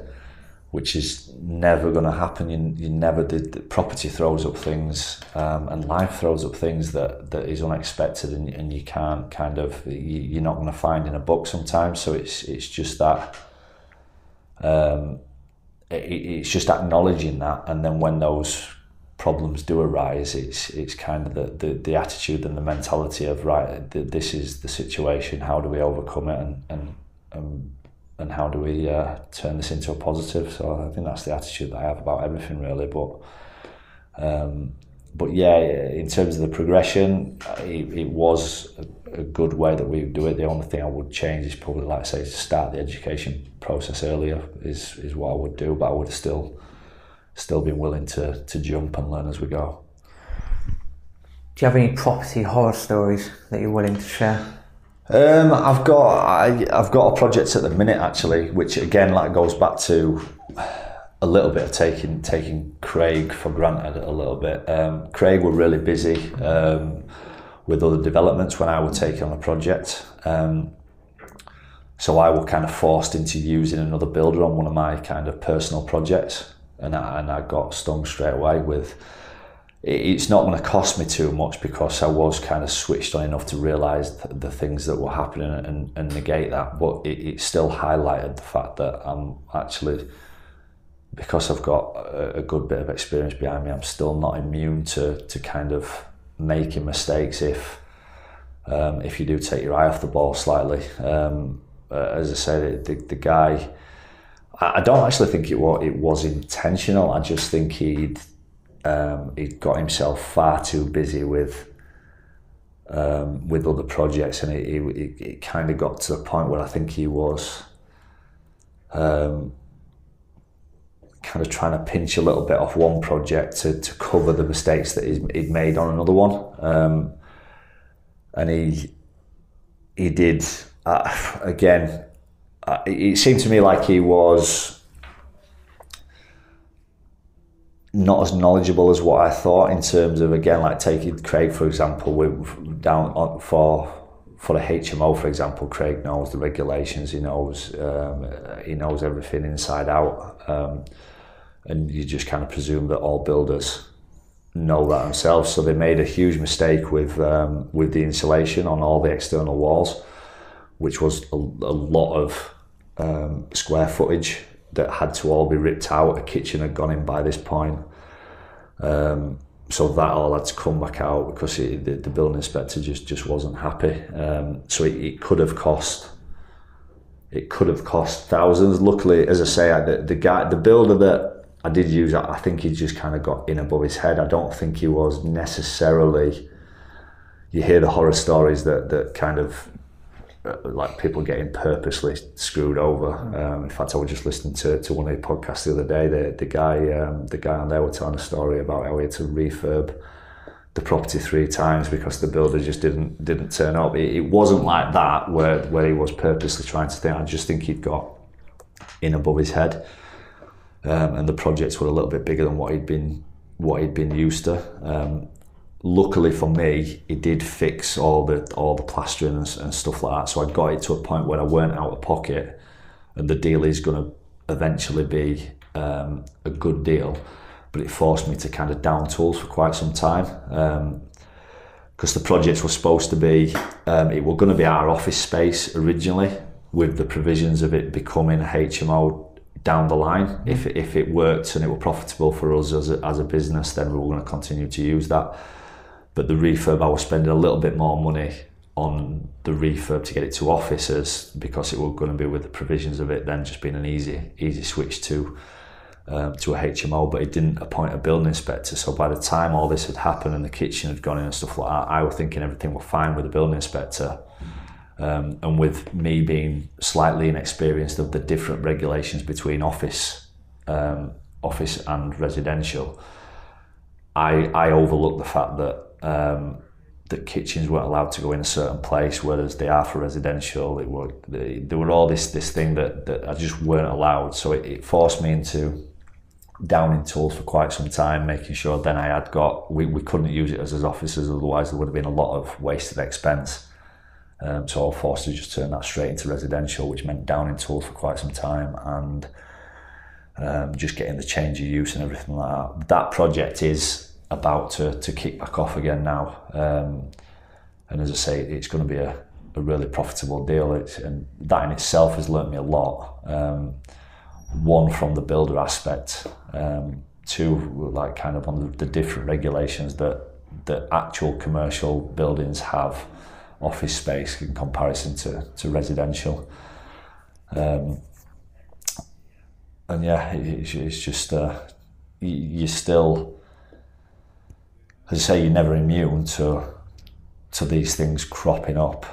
which is never going to happen. You never did. Property throws up things, and life throws up things that is unexpected, and you can't kind of, you're not going to find in a book sometimes. So it's just that, it's just acknowledging that, and then when those problems do arise, it's kind of the attitude and the mentality of, right, this is the situation, how do we overcome it, and how do we turn this into a positive? So I think that's the attitude that I have about everything, really. But yeah, in terms of the progression, it was a good way that we do it. The only thing I would change is probably, like I say, to start the education process earlier is what I would do, but I would have still been willing to jump and learn as we go. Do you have any property horror stories that you're willing to share? I've got a project at the minute, actually, which again, like, goes back to a little bit of taking Craig for granted a little bit. Craig were really busy with other developments when I would take on a project, so I was kind of forced into using another builder on one of my kind of personal projects, and I got stung straight away with, it's not going to cost me too much, because I was kind of switched on enough to realise the things that were happening and negate that. But it still highlighted the fact that I'm actually, because I've got a good bit of experience behind me, I'm still not immune to kind of making mistakes if you do take your eye off the ball slightly. As I say, the guy, I don't actually think it was intentional. I just think he'd got himself far too busy with other projects, and it kind of got to the point where I think he was kind of trying to pinch a little bit off one project to cover the mistakes that he'd made on another one, and he did again. It seemed to me like he was not as knowledgeable as what I thought, in terms of, again, like taking Craig for example, down for the HMO for example. Craig knows the regulations, he knows everything inside out, and you just kind of presume that all builders know that themselves. So they made a huge mistake with the insulation on all the external walls, which was a lot of square footage that had to all be ripped out. A kitchen had gone in by this point. So that all had to come back out because the building inspector just wasn't happy. So it could have cost thousands. Luckily, as I say, the builder that I did use, I think he just kind of got in above his head. I don't think he was necessarily. You hear the horror stories that kind of like people getting purposely screwed over. In fact, I was just listening to one of the podcasts the other day. The guy on there was telling a story about how he had to refurb the property 3 times because the builder just didn't turn up. It wasn't like that where he was purposely trying to think. I just think he'd got in above his head, and the projects were a little bit bigger than what he'd been used to. Luckily for me, he did fix all the plastering and stuff like that. So I got it to a point where I weren't out of pocket, and the deal is going to eventually be a good deal. But it forced me to kind of down tools for quite some time, because the projects were supposed to be, it were going to be our office space originally, with the provisions of it becoming a HMO down the line. If it worked and it were profitable for us as a business, then we were going to continue to use that. But the refurb, I was spending a little bit more money on the refurb to get it to offices, because it was going to be with the provisions of it then just being an easy switch to a HMO. But it didn't appoint a building inspector. So by the time all this had happened and the kitchen had gone in and stuff like that, I was thinking everything was fine with the building inspector. And with me being slightly inexperienced of the different regulations between office and residential, I overlooked the fact that kitchens weren't allowed to go in a certain place, whereas they are for residential. There were all this thing that I just weren't allowed. So it forced me into downing tools for quite some time, making sure then I had we couldn't use it as offices, otherwise there would have been a lot of wasted expense. So I was forced to just turn that straight into residential, which meant downing tools for quite some time, and just getting the change of use and everything like that. That project is about to kick back off again now, and as I say, it's going to be a really profitable deal. And that in itself has learnt me a lot. One, from the builder aspect, two, like kind of on the different regulations that actual commercial buildings have office space in comparison to residential. And yeah, it's just you still, as I say, you're never immune to these things cropping up,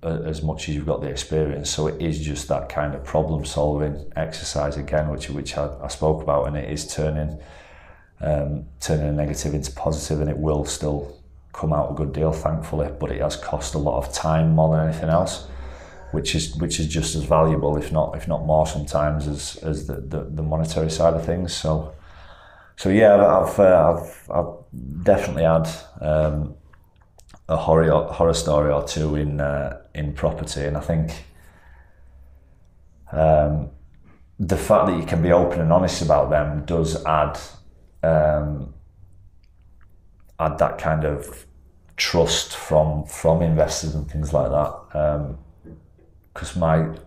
as much as you've got the experience. So it is just that kind of problem solving exercise again, which I spoke about, and it is turning a negative into positive, and it will still come out a good deal, thankfully, but it has cost a lot of time more than anything else, which is just as valuable, if not more sometimes, as the monetary side of things. So yeah, I've definitely had a horror story or two in property, and I think the fact that you can be open and honest about them does add that kind of trust from investors and things like that. Because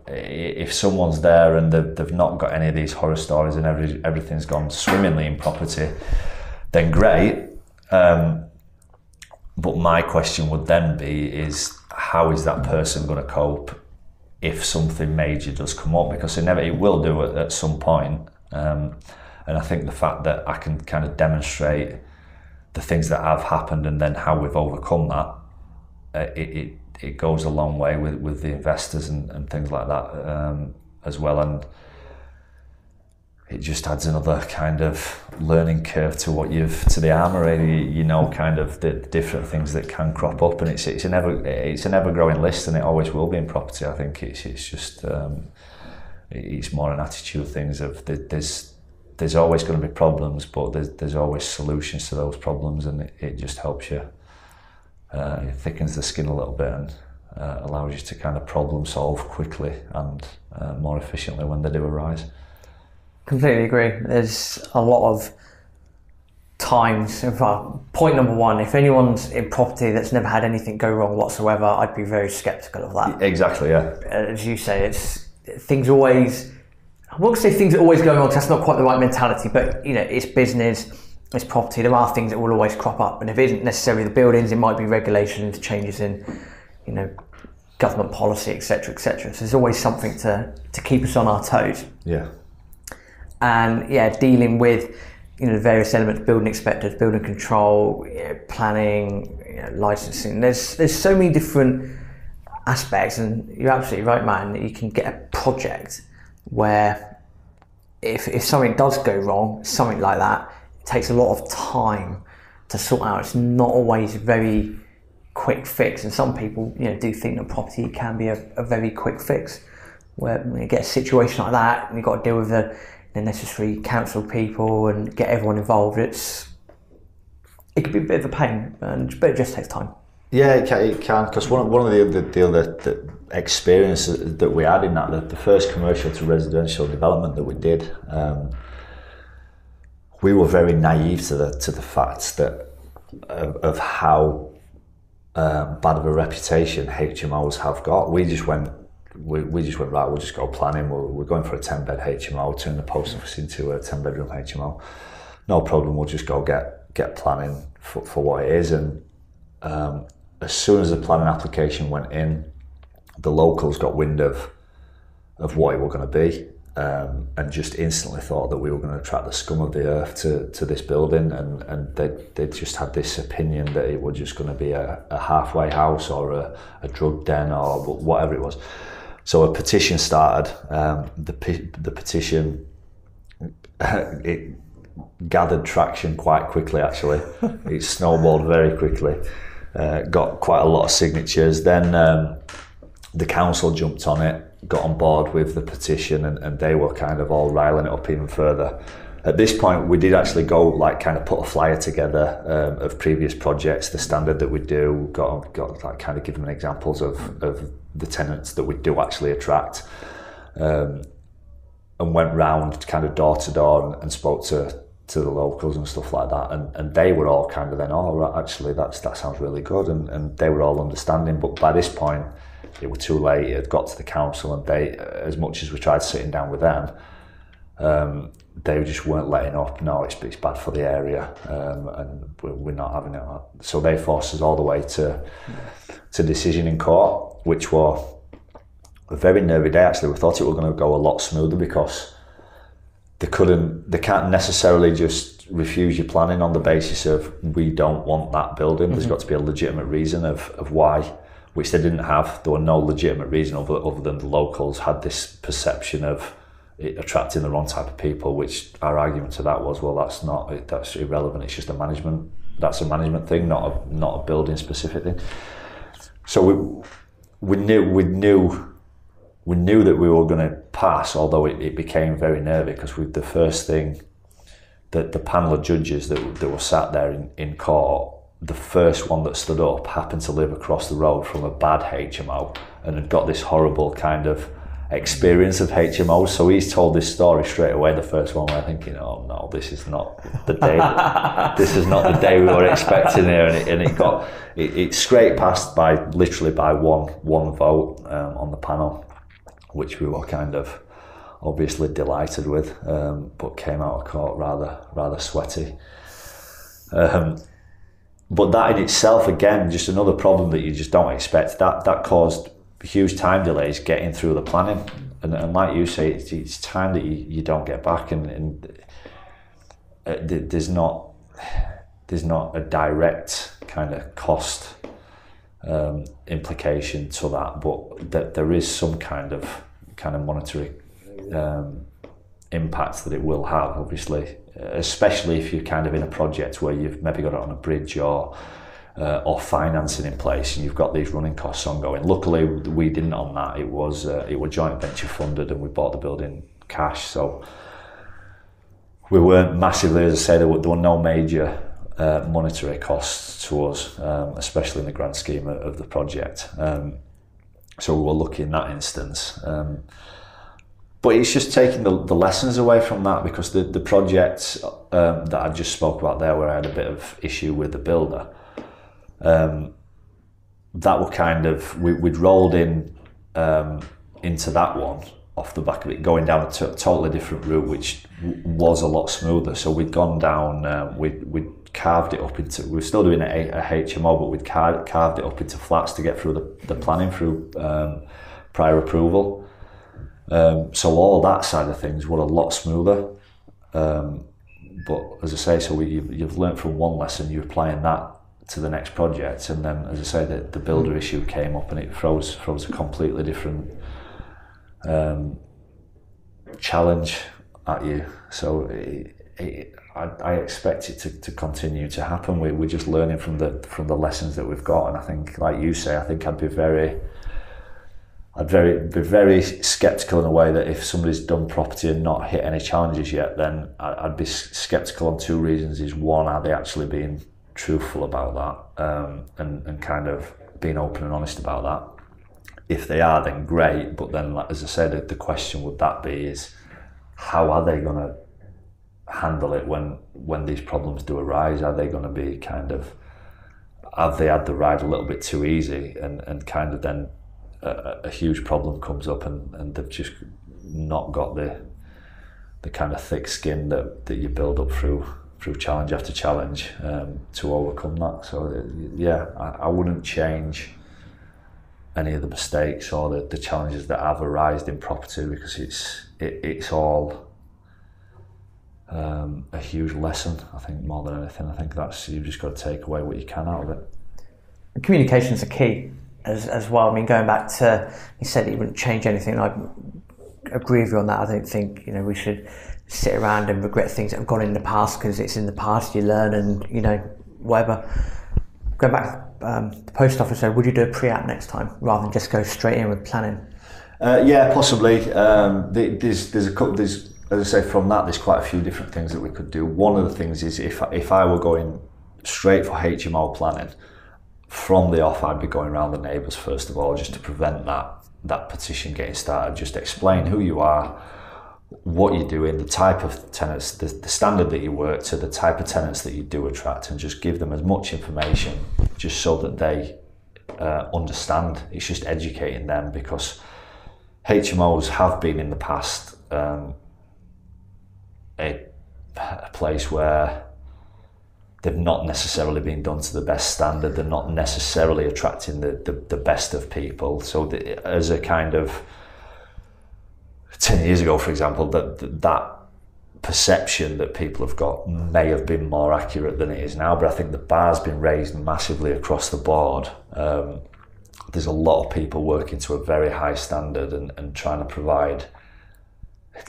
if someone's there and they've not got any of these horror stories and everything's gone swimmingly in property, then great. But my question would then be is, how is that person going to cope if something major does come up? Because it will do it at some point. And I think the fact that I can kind of demonstrate the things that have happened and then how we've overcome that, it goes a long way with the investors and things like that, as well. And it just adds another kind of learning curve to the armoury. You know, kind of the different things that can crop up, and it's an ever growing list, and it always will be in property. I think it's just it's more an attitude things of there's always going to be problems, but there's always solutions to those problems, and it just helps you. It thickens the skin a little bit and allows you to kind of problem solve quickly and more efficiently when they do arise. Completely agree. There's a lot of times. Point number one, if anyone's in property that's never had anything go wrong whatsoever, I'd be very sceptical of that. Exactly, yeah. As you say, things always, I won't say things are always going wrong, that's not quite the right mentality, but it's business, it's property, there are things that will always crop up, and if it isn't necessarily the buildings, it might be regulations, changes in government policy, etc., etc. So there's always something to keep us on our toes. Yeah. And dealing with the various elements, building inspectors, building control, planning, licensing. There's so many different aspects, and you're absolutely right, man, that you can get a project where if something does go wrong, something like that, it takes a lot of time to sort out. It's not always a very quick fix, and some people do think that property can be a very quick fix, where when you get a situation like that and you've got to deal with the necessary council people and get everyone involved, it can be a bit of a pain, but it just takes time. Yeah, it can, because one of the other experiences that we had in that, the first commercial to residential development that we did, we were very naive to the fact that of how bad of a reputation HMOs have got. We just went right, we'll just go planning, we're going for a 10-bed HMO, turn the post office into a 10-bedroom HMO, no problem, we'll just go get planning for what it is. And as soon as the planning application went in, the locals got wind of what it were going to be, and just instantly thought that we were going to attract the scum of the earth to this building, and they just had this opinion that it was just going to be a halfway house or a drug den or whatever it was. So a petition started. The petition, it gathered traction quite quickly, actually. It snowballed very quickly. Got quite a lot of signatures. Then the council jumped on it, got on board with the petition, and they were kind of all riling it up even further. At this point, we did actually go kind of put a flyer together of previous projects, the standard that we do, got kind of give them examples of the tenants that we do actually attract, and went round kind of door to door and spoke to the locals and stuff like that, and they were all kind of then, actually that sounds really good, and they were all understanding. But by this point, it was too late. It had got to the council, and they, as much as we tried sitting down with them, they just weren't letting up. No, it's bad for the area, and we're not having it. So they forced us all the way to decision in court, which were a very nervy day. Actually, we thought it were going to go a lot smoother, because they can't necessarily just refuse your planning on the basis of, we don't want that building. There's got to be a legitimate reason of why, which they didn't have. There were no legitimate reason other than the locals had this perception of it attracting the wrong type of people, which our argument to that was, well, that's irrelevant. It's just that's a management thing, not a building specific thing. So we knew that we were going to pass, although it became very nervy, because the first thing that the panel of judges that were sat there in court, the first one that stood up happened to live across the road from a bad HMO and had got this horrible kind of experience of HMOs. So he's told this story straight away, the first one, where I'm thinking, oh no, this is not the day. This is not the day we were expecting here, and it scraped past literally by one vote on the panel, which we were kind of obviously delighted with, but came out of court rather sweaty. But that in itself, again, just another problem that you just don't expect. That caused huge time delays getting through the planning, and like you say, it's time that you don't get back, and there's not a direct kind of cost implication to that, but that there is some kind of monetary impact that it will have, obviously, especially if you're kind of in a project where you've maybe got it on a bridge or financing in place, and you've got these running costs ongoing. Luckily, we didn't on that. It was joint venture funded, and we bought the building cash, so we weren't massively, as I say, there were no major monetary costs to us, especially in the grand scheme of the project. So we were lucky in that instance. But it's just taking the lessons away from that, because the projects that I just spoke about there, where I had a bit of issue with the builder, that were kind of, we'd rolled in into that one off the back of it, going down a totally different route, which was a lot smoother. So we'd gone down, we'd carved it up into, we were still doing a HMO, but we'd carved it up into flats to get through the planning through prior approval. So all that side of things were a lot smoother. But as I say, so you've learnt from one lesson, you're applying that to the next project, and then, as I say, the builder issue came up, and it throws a completely different challenge at you. So I expect it to continue to happen. We're just learning from the lessons that we've got, and I think, like you say, I think I'd be very sceptical in a way that if somebody's done property and not hit any challenges yet, then I'd be sceptical on two reasons. Is one, are they actually being truthful about that, and kind of being open and honest about that? If they are, then great. But then, as I said, the question would that be is, how are they going to handle it when these problems do arise? Are they going to be kind of, have they had the ride a little bit too easy, and kind of then a huge problem comes up, and they've just not got the kind of thick skin that you build up through challenge after challenge to overcome that. So yeah, I wouldn't change any of the mistakes or the challenges that have arisen in property, because it's all a huge lesson. I think more than anything, I think that's, you've just got to take away what you can out of it. Communication's a key as well. I mean, going back to, you said you wouldn't change anything. I agree with you on that. I don't think we should sit around and regret things that have gone in the past, because it's in the past. You learn, and whatever. Going back to the post office, so would you do a pre-app next time rather than just go straight in with planning? Yeah, possibly. There's a couple. As I say, from that, there's quite a few different things that we could do. One of the things is if I were going straight for HMO planning, from the off, I'd be going around the neighbours first of all, just to prevent that petition getting started. Just explain who you are, what you're doing, the type of tenants, the standard that you work to, the type of tenants that you do attract, and just give them as much information just so that they understand. It's just educating them, because HMOs have been in the past a place where they've not necessarily been done to the best standard. They're not necessarily attracting the best of people. So as a kind of 10 years ago, for example, that perception that people have got may have been more accurate than it is now, but I think the bar's been raised massively across the board. There's a lot of people working to a very high standard and trying to provide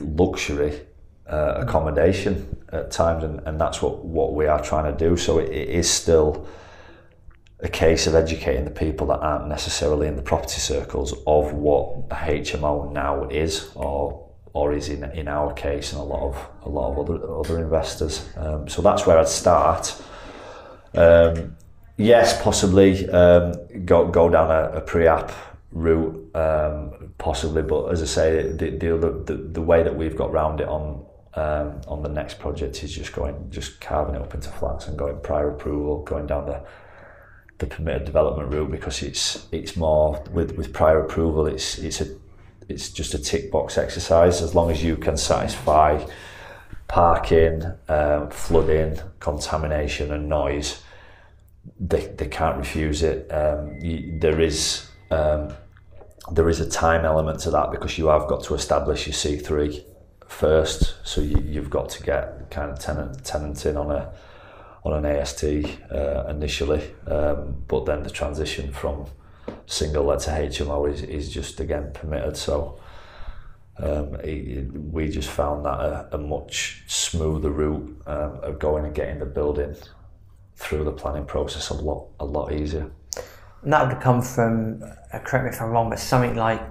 luxury accommodation at times, and that's what we are trying to do. So it is still a case of educating the people that aren't necessarily in the property circles of what a HMO now is, or is in our case, and a lot of other investors. So that's where I'd start. Yes, possibly go down a pre-app route, possibly. But as I say, the way that we've got round it on the next project is just carving it up into flats and going prior approval, going down the permitted development route, because it's more with prior approval. It's just a tick box exercise. As long as you can satisfy parking, flooding, contamination, and noise, they can't refuse it. There is a time element to that, because you have got to establish your C3 first. So you've got to get kind of tenant in on an AST initially, but then the transition from single let to HMO is just again permitted. So we just found that a much smoother route of going and getting the building through the planning process a lot easier. And that would have come from, correct me if I'm wrong, but something like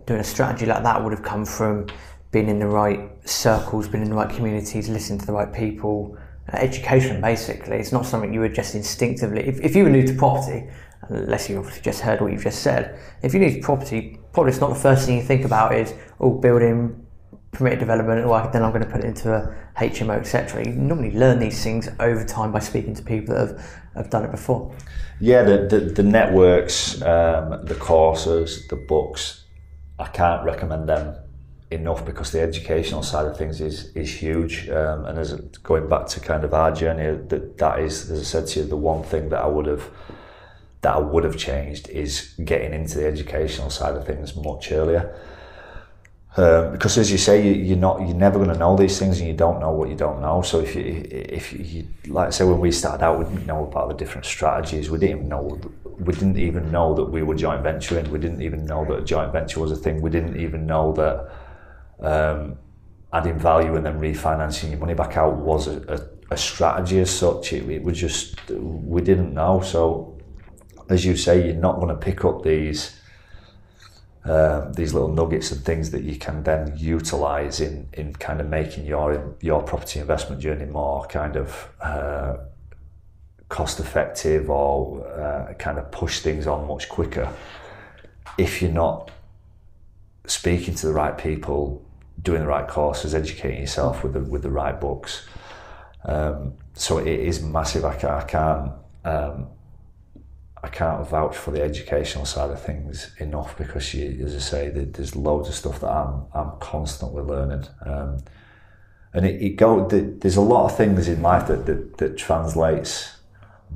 doing a strategy like that would have come from being in the right circles, being in the right communities, listening to the right people. Education, basically. It's not something you would just instinctively, if you were new to property, unless you obviously just heard what you've just said, if you're new to property, probably it's not the first thing you think about is building permitted development, or then I'm going to put it into a HMO, etc. You normally learn these things over time by speaking to people that have done it before. Yeah, the networks, the courses, the books, I can't recommend them enough, because the educational side of things is huge. And as going back to kind of our journey, that is, as I said to you, the one thing that I would have changed is getting into the educational side of things much earlier. Because as you say, you're never going to know these things, and you don't know what you don't know. So if you like I say, when we started out, we didn't know about the different strategies. We didn't even know that we were joint venturing. We didn't even know that a joint venture was a thing. We didn't even know that adding value and then refinancing your money back out was a strategy as such. It was just, we didn't know. So as you say, you're not going to pick up these little nuggets and things that you can then utilise in kind of making your property investment journey more kind of cost effective, or kind of push things on much quicker, if you're not speaking to the right people, doing the right courses, educating yourself with the right books. So it is massive. I can't vouch for the educational side of things enough, because as I say, there's loads of stuff that I'm constantly learning. And there's a lot of things in life that translates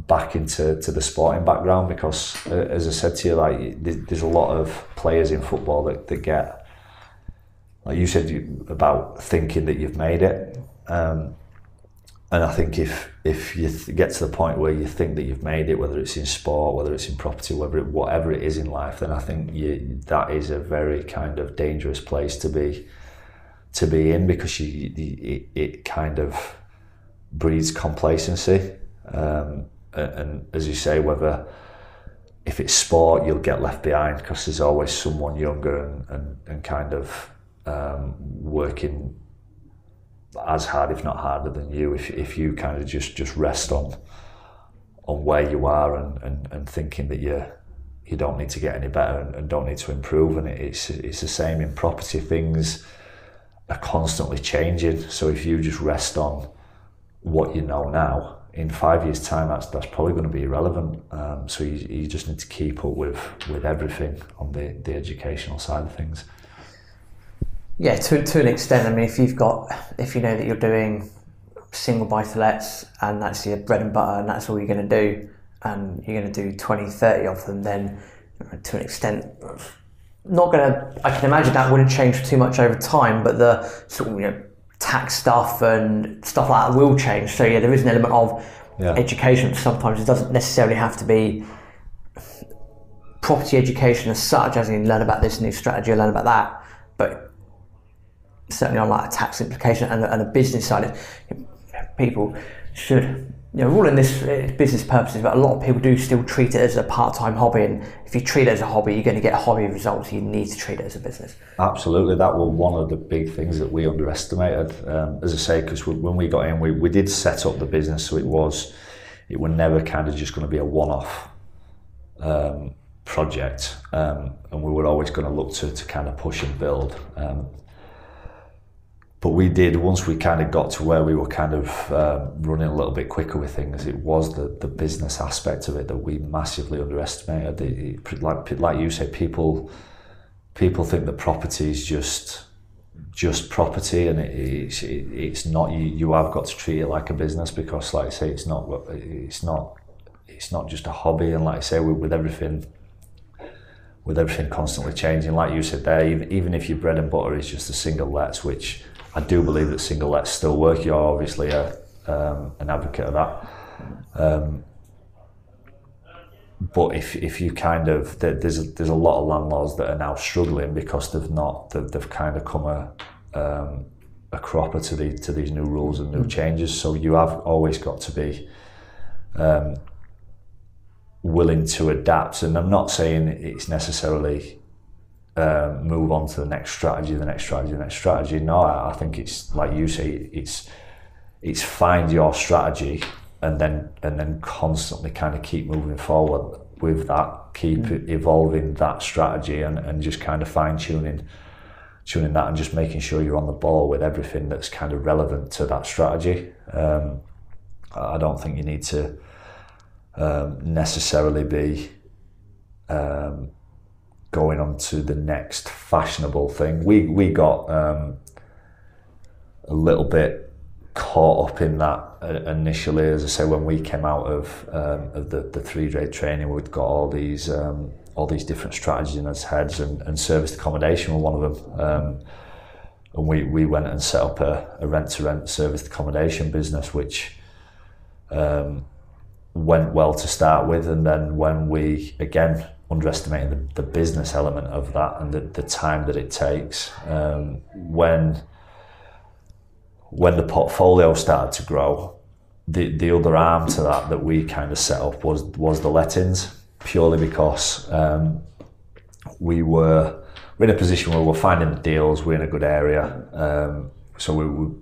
back into the sporting background, because as I said to you, like, there's a lot of players in football that get, like you said, about thinking that you've made it. And I think if you get to the point where you think that you've made it, whether it's in sport, whether it's in property, whatever it is in life, then I think that is a very kind of dangerous place to be in, because it kind of breeds complacency. And as you say, if it's sport, you'll get left behind, because there's always someone younger and kind of working as hard, if not harder than you. If you kind of just rest on where you are and thinking that you don't need to get any better and don't need to improve, and it's the same in property. Things are constantly changing, so if you just rest on what you know now, in 5 years' time, that's probably going to be irrelevant. So you just need to keep up with everything on the educational side of things. Yeah, to an extent. I mean, if you know that you're doing single buy-to-lets and that's your bread and butter and that's all you're going to do, and you're going to do 20, 30 of them, then to an extent, I can imagine that wouldn't change too much over time, but the sort of, tax stuff and stuff like that will change. So yeah, there is an element of education. Sometimes it doesn't necessarily have to be property education as such, as in learn about this new strategy or learn about that, but certainly on like a tax implication and a business side, people should, we're all in this business purposes, but a lot of people do still treat it as a part-time hobby, and if you treat it as a hobby, you're going to get hobby results. You need to treat it as a business. Absolutely, that was one of the big things that we underestimated, as I say, because when we got in, we did set up the business so it was never kind of just going to be a one-off project, and we were always going to look to kind of push and build. But we did, once we kind of got to where we were kind of running a little bit quicker with things, it was the business aspect of it that we massively underestimated. Like you say, people think that property is just property, and it's not. You have got to treat it like a business, because, like I say, it's not just a hobby. And like I say, with everything constantly changing, like you said there, even if your bread and butter is just the single lets, which I do believe that single lets still work. You're obviously an advocate of that. But if you kind of, there's a lot of landlords that are now struggling because they've kind of come a cropper to these new rules and new changes. So you have always got to be willing to adapt. And I'm not saying it's necessarily move on to the next strategy. No, I think it's like you say, it's find your strategy and then constantly kind of keep moving forward with that, keep evolving that strategy and just kind of fine tuning tuning that and just making sure you're on the ball with everything that's kind of relevant to that strategy. I don't think you need to necessarily be going on to the next fashionable thing. We got a little bit caught up in that initially. As I say, when we came out of the 3-day training, we'd got all these different strategies in our heads, and serviced accommodation were one of them. And we went and set up a rent-to-rent serviced accommodation business, which went well to start with. And then when we, again, underestimating the business element of that and the time that it takes, when the portfolio started to grow, the other arm to that we kind of set up was the lettings, purely because we were in a position where we're finding the deals, we're in a good area, so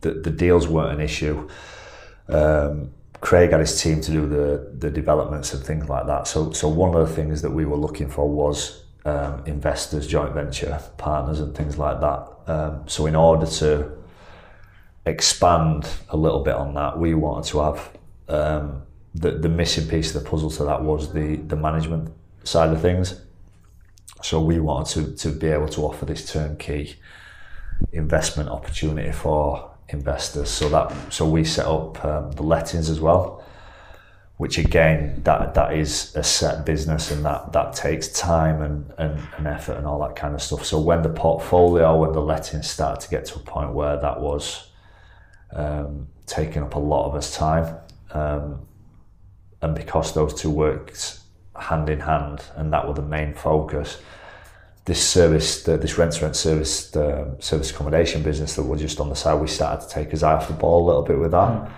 the deals weren't an issue. Craig had his team to do the developments and things like that. So one of the things that we were looking for was investors, joint venture partners and things like that. So in order to expand a little bit on that, we wanted to have the missing piece of the puzzle to that was the management side of things. So we wanted to be able to offer this turnkey investment opportunity for investors. So we set up the lettings as well, which again that is a set business, and that takes time and effort and all that kind of stuff. So when the portfolio and the lettings started to get to a point where that was taking up a lot of us time, and because those two worked hand in hand and that were the main focus, this rent-to-rent service accommodation business that was just on the side, we started to take his eye off the ball a little bit with that.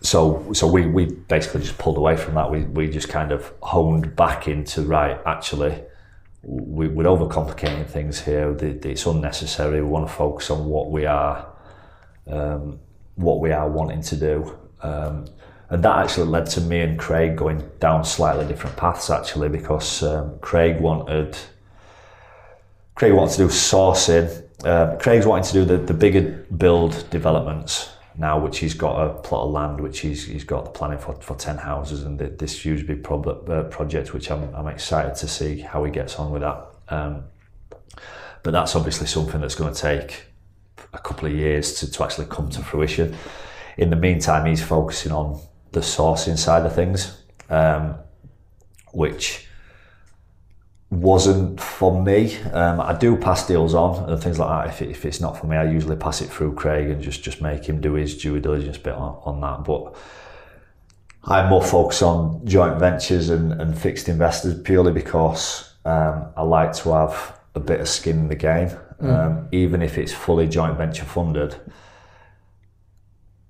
So we basically just pulled away from that. We just kind of honed back into, right, actually we're overcomplicating things here. It's unnecessary. We want to focus on what we are wanting to do. And that actually led to me and Craig going down slightly different paths, actually, because Craig wanted to do sourcing. Craig's wanting to do the bigger build developments now, which he's got a plot of land, which he's got the planning for 10 houses, and this huge big project, which I'm excited to see how he gets on with that. But that's obviously something that's going to take a couple of years to actually come to fruition. In the meantime, he's focusing on the sourcing side of things, which wasn't for me. I do pass deals on and things like that. If it's not for me, I usually pass it through Craig and just make him do his due diligence bit on that. But I'm more focused on joint ventures and fixed investors, purely because I like to have a bit of skin in the game. Even if it's fully joint venture funded,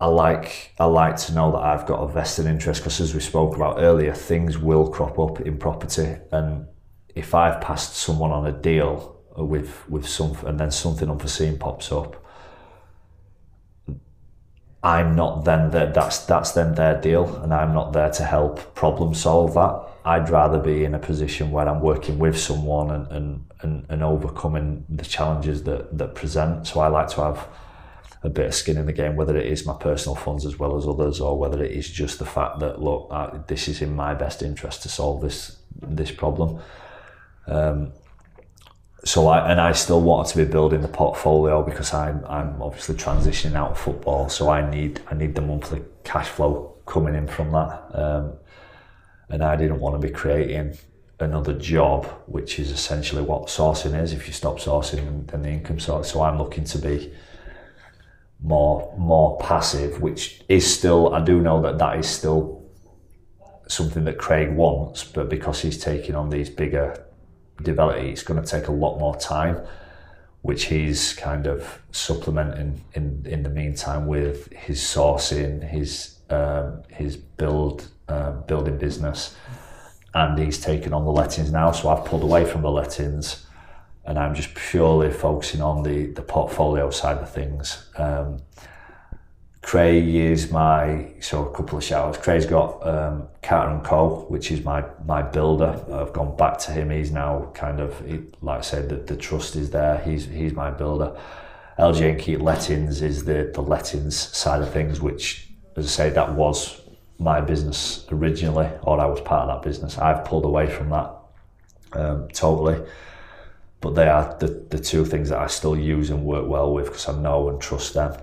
I like to know that I've got a vested interest, because as we spoke about earlier, things will crop up in property, and if I've passed someone on a deal with something and then something unforeseen pops up, I'm not then there. That's then their deal, and I'm not there to help problem solve that. I'd rather be in a position where I'm working with someone and overcoming the challenges that present. So I like to have a bit of skin in the game, whether it is my personal funds as well as others, or whether it is just the fact that, look, this is in my best interest to solve this problem. So I still want to be building the portfolio, because I'm obviously transitioning out of football, so I need the monthly cash flow coming in from that, and I didn't want to be creating another job, which is essentially what sourcing is. If you stop sourcing, then the income source. So I'm looking to be more passive, which is still, I do know that is still something that Craig wants, but because he's taking on these bigger development, it's going to take a lot more time, which he's kind of supplementing in the meantime with his sourcing, his building business, and he's taken on the lettings now. So I've pulled away from the lettings, and I'm just purely focusing on the portfolio side of things. Craig is so a couple of shout outs. Craig's got Carter & Co, which is my builder. I've gone back to him. He's now like I said, the trust is there. He's my builder. LJ and Keith Lettings is the lettings side of things, which, as I say, that was my business originally, or I was part of that business. I've pulled away from that totally. But they are the two things that I still use and work well with because I know and trust them.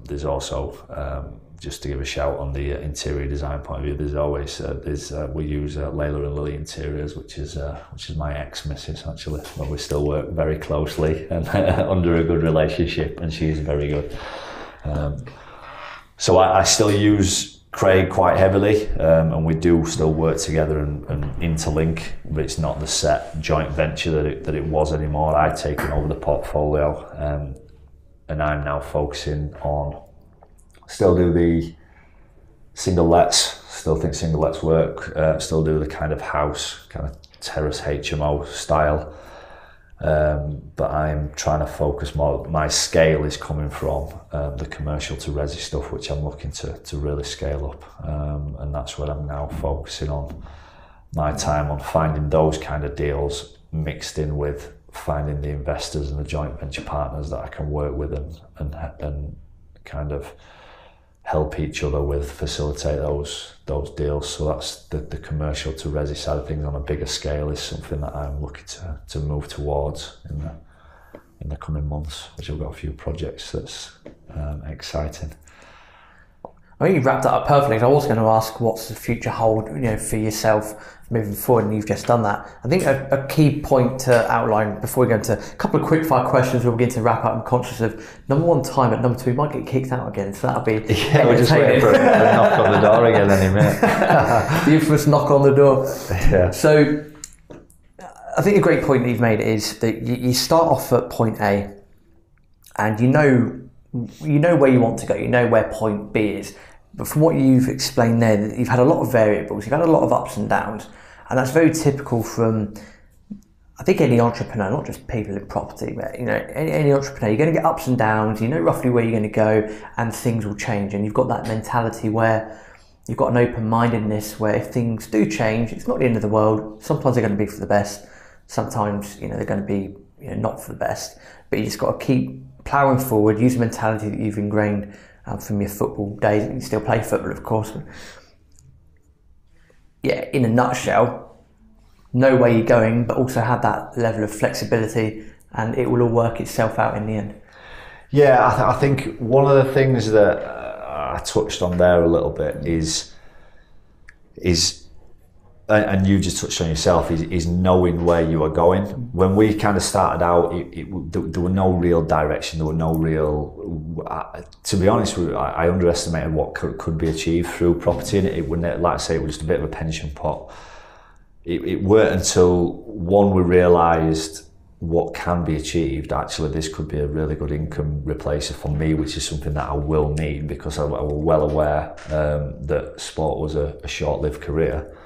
There's also, just to give a shout on the interior design point of view, there's always we use Layla and Lily Interiors, which is my ex-missus actually, but we still work very closely and under a good relationship, and she's very good. So I still use Craig quite heavily, and we do still work together and interlink, but it's not the set joint venture that it was anymore. I've taken over the portfolio, and I'm now focusing on, still do the single lets, still think single lets work, still do the kind of house, kind of terrace HMO style, but I'm trying to focus more. My scale is coming from the commercial to resi stuff, which I'm looking to really scale up, and that's what I'm now focusing on my time on, finding those kind of deals mixed in with finding the investors and the joint venture partners that I can work with and kind of help each other with, facilitate those deals. So that's the commercial to resi side of things on a bigger scale is something that I'm looking to move towards in the coming months, which I've got a few projects that's exciting. I think you wrapped that up perfectly. I was going to ask what's the future hold, for yourself moving forward, and you've just done that. I think a key point to outline before we go into a couple of quick fire questions, we'll begin to wrap up. I'm conscious of number one time at number two, we might get kicked out again, so that'll be we're just waiting for a knock on the door again any minute. The infamous knock on the door. Yeah. So I think a great point that you've made is that you start off at point A, and you know where you want to go, you know where point B is. But from what you've explained there, you've had a lot of variables, you've had a lot of ups and downs, and that's very typical from, I think, any entrepreneur, not just people in property, but any entrepreneur. You're going to get ups and downs, you know roughly where you're going to go, and things will change. And you've got that mentality where you've got an open-mindedness where if things do change, it's not the end of the world. Sometimes they're going to be for the best, sometimes they're going to be not for the best, but you just got to keep ploughing forward, use the mentality that you've ingrained from your football days. You still play football, of course. Yeah, in a nutshell, know where you're going, but also have that level of flexibility, and it will all work itself out in the end. Yeah, I think one of the things that I touched on there a little bit is and you just touched on yourself, is knowing where you are going. When we kind of started out, there were no real direction, there were no real, to be honest with you, I underestimated what could be achieved through property, and it wouldn't, like I say, it was just a bit of a pension pot. It weren't until we realised what can be achieved. Actually, this could be a really good income replacer for me, which is something that I will need, because I was well aware that sport was a short-lived career.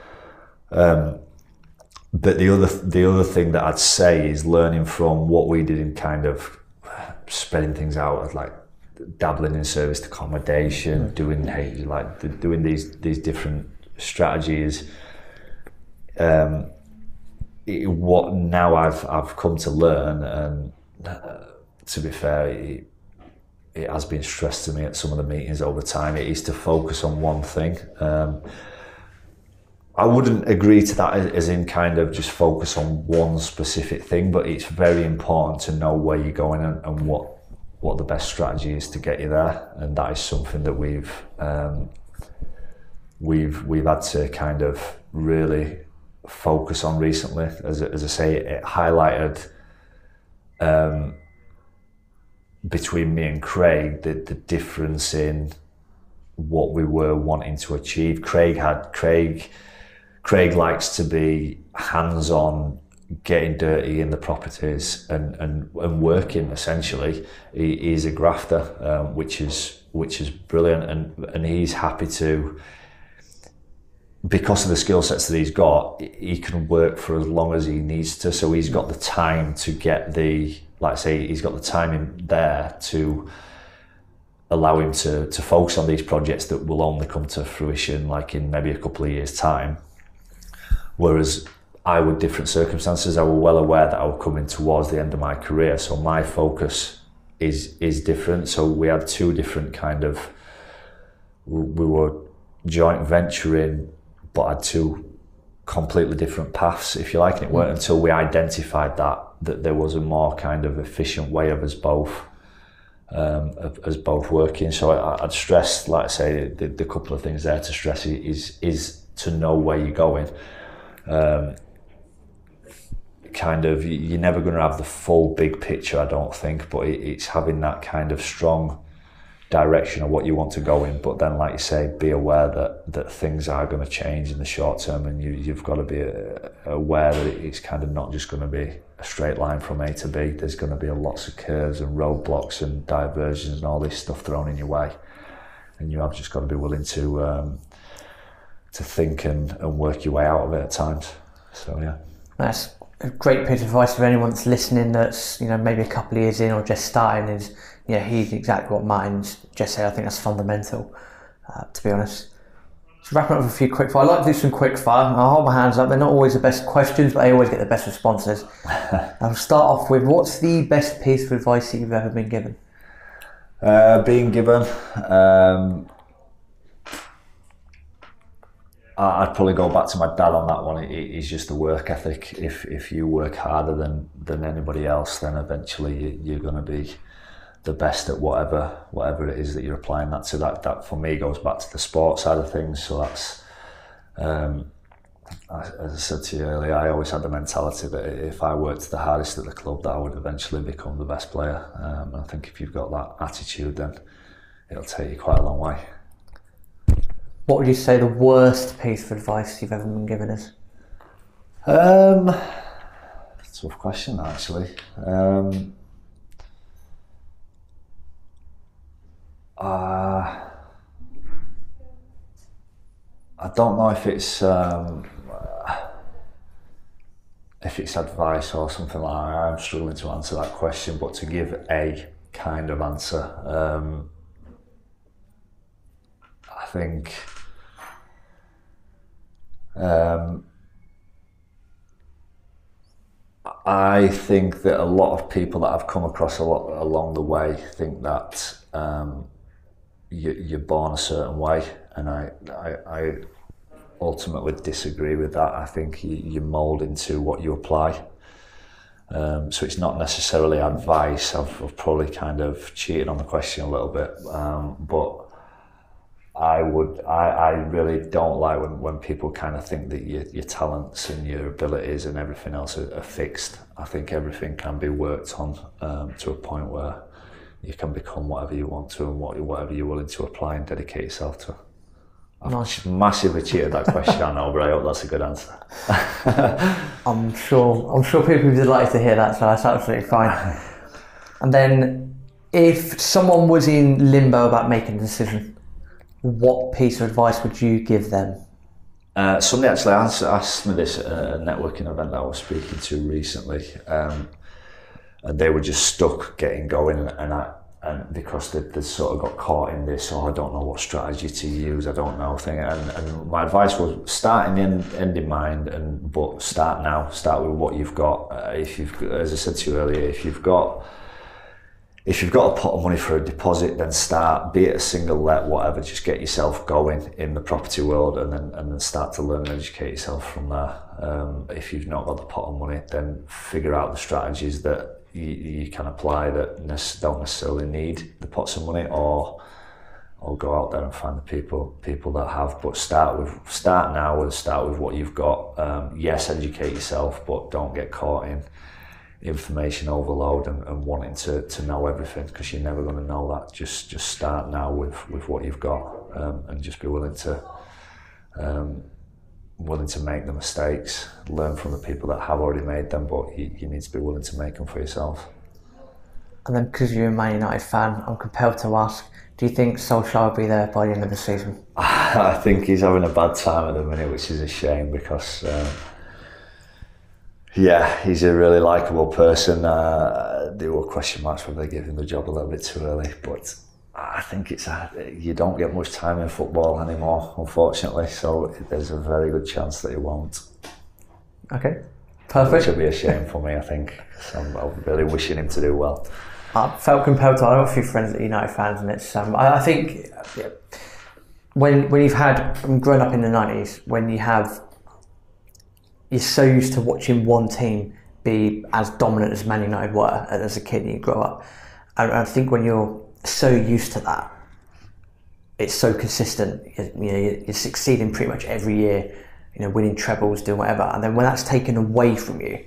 But the other thing that I'd say is learning from what we did in kind of spreading things out, like dabbling in serviced accommodation, doing these different strategies. What now I've come to learn, and to be fair, it has been stressed to me at some of the meetings over time, it is to focus on one thing. I wouldn't agree to that as in kind of just focus on one specific thing, but it's very important to know where you're going and what the best strategy is to get you there, and that is something that we've had to kind of really focus on recently. As I say, it highlighted between me and Craig the difference in what we were wanting to achieve. Craig likes to be hands-on, getting dirty in the properties and working. Essentially, he's a grafter, which is brilliant, and he's happy to, because of the skill sets that he's got, he can work for as long as he needs to. So he's got the time to get he's got the time in there to allow him to focus on these projects that will only come to fruition like in maybe a couple of years' time. Whereas I, with different circumstances, I was well aware that I was coming towards the end of my career, so my focus is different. So we had two different we were joint venturing, but had two completely different paths, if you like. And it weren't until we identified that there was a more kind of efficient way of us both working. So I'd stress, like I say, the couple of things there to stress is to know where you're going. You're never going to have the full big picture, I don't think, but it's having that kind of strong direction of what you want to go in. But then, like you say, be aware that things are going to change in the short term, and you've got to be aware that it's kind of not just going to be a straight line from A to B. There's going to be lots of curves and roadblocks and diversions and all this stuff thrown in your way, and you have just got to be willing to think and work your way out of it at times. So yeah, that's a great piece of advice for anyone that's listening, that's maybe a couple of years in or just starting. Is he's exactly what Martyn's just said. I think that's fundamental, to be honest. So wrapping up with a few quick fire. I like to do some quick fire. I'll hold my hands up. They're not always the best questions, but I always get the best responses. I'll start off with, what's the best piece of advice that you've ever been given? I'd probably go back to my dad on that one. It's just the work ethic. If you work harder than anybody else, then eventually you're going to be the best at whatever it is that you're applying that to. That for me goes back to the sports side of things. So that's, as I said to you earlier, I always had the mentality that if I worked the hardest at the club, that I would eventually become the best player. And I think if you've got that attitude, then it'll take you quite a long way. What would you say the worst piece of advice you've ever been given is? Tough question, actually. I don't know if it's advice or something like that. I'm struggling to answer that question, but to give a kind of answer, I think I think that a lot of people that I've come across along the way think that you're born a certain way, and I ultimately disagree with that. I think you mould into what you apply. So it's not necessarily advice. I've probably kind of cheated on the question a little bit, but I really don't like when people kind of think that your talents and your abilities and everything else are fixed. I think everything can be worked on to a point where you can become whatever you want to and whatever you're willing to apply and dedicate yourself to. I've massively cheated that question, I know, but I hope that's a good answer. I'm sure people would like to hear that, so that's absolutely fine. And then, if someone was in limbo about making a decision, what piece of advice would you give them? Somebody actually asked me this at a networking event that I was speaking to recently, and they were just stuck getting going, and because they sort of got caught in this, I don't know what strategy to use, I don't know thing. And my advice was start in the end in mind, but start now. Start with what you've got. As I said to you earlier, if you've got a pot of money for a deposit, then start, be it a single let, whatever, just get yourself going in the property world, and then start to learn and educate yourself from there. If you've not got the pot of money, then figure out the strategies that you can apply that don't necessarily need the pots of money, or go out there and find the people that have. But start now and start with what you've got. Yes, educate yourself, but don't get caught in information overload and wanting to know everything, because you're never going to know that. Just start now with what you've got, and just be willing to make the mistakes, learn from the people that have already made them, but you need to be willing to make them for yourself. And then, because you're a Man United fan, I'm compelled to ask, do you think Solskjaer will be there by the end of the season? I think he's having a bad time at the minute, which is a shame, because he's a really likeable person. There were question marks whether they gave him the job a little bit too early, but I think you don't get much time in football anymore, unfortunately. So there's a very good chance that he won't. Okay, perfect. Which would be a shame for me, I think. So I'm really wishing him to do well. I felt compelled to. I have a few friends that are United fans, and it's. I think when you've had grown up in the 90s, when you're so used to watching one team be as dominant as Man United were as a kid, and you grow up. And I think when you're so used to that, it's so consistent. You're succeeding pretty much every year. Winning trebles, doing whatever, and then when that's taken away from you,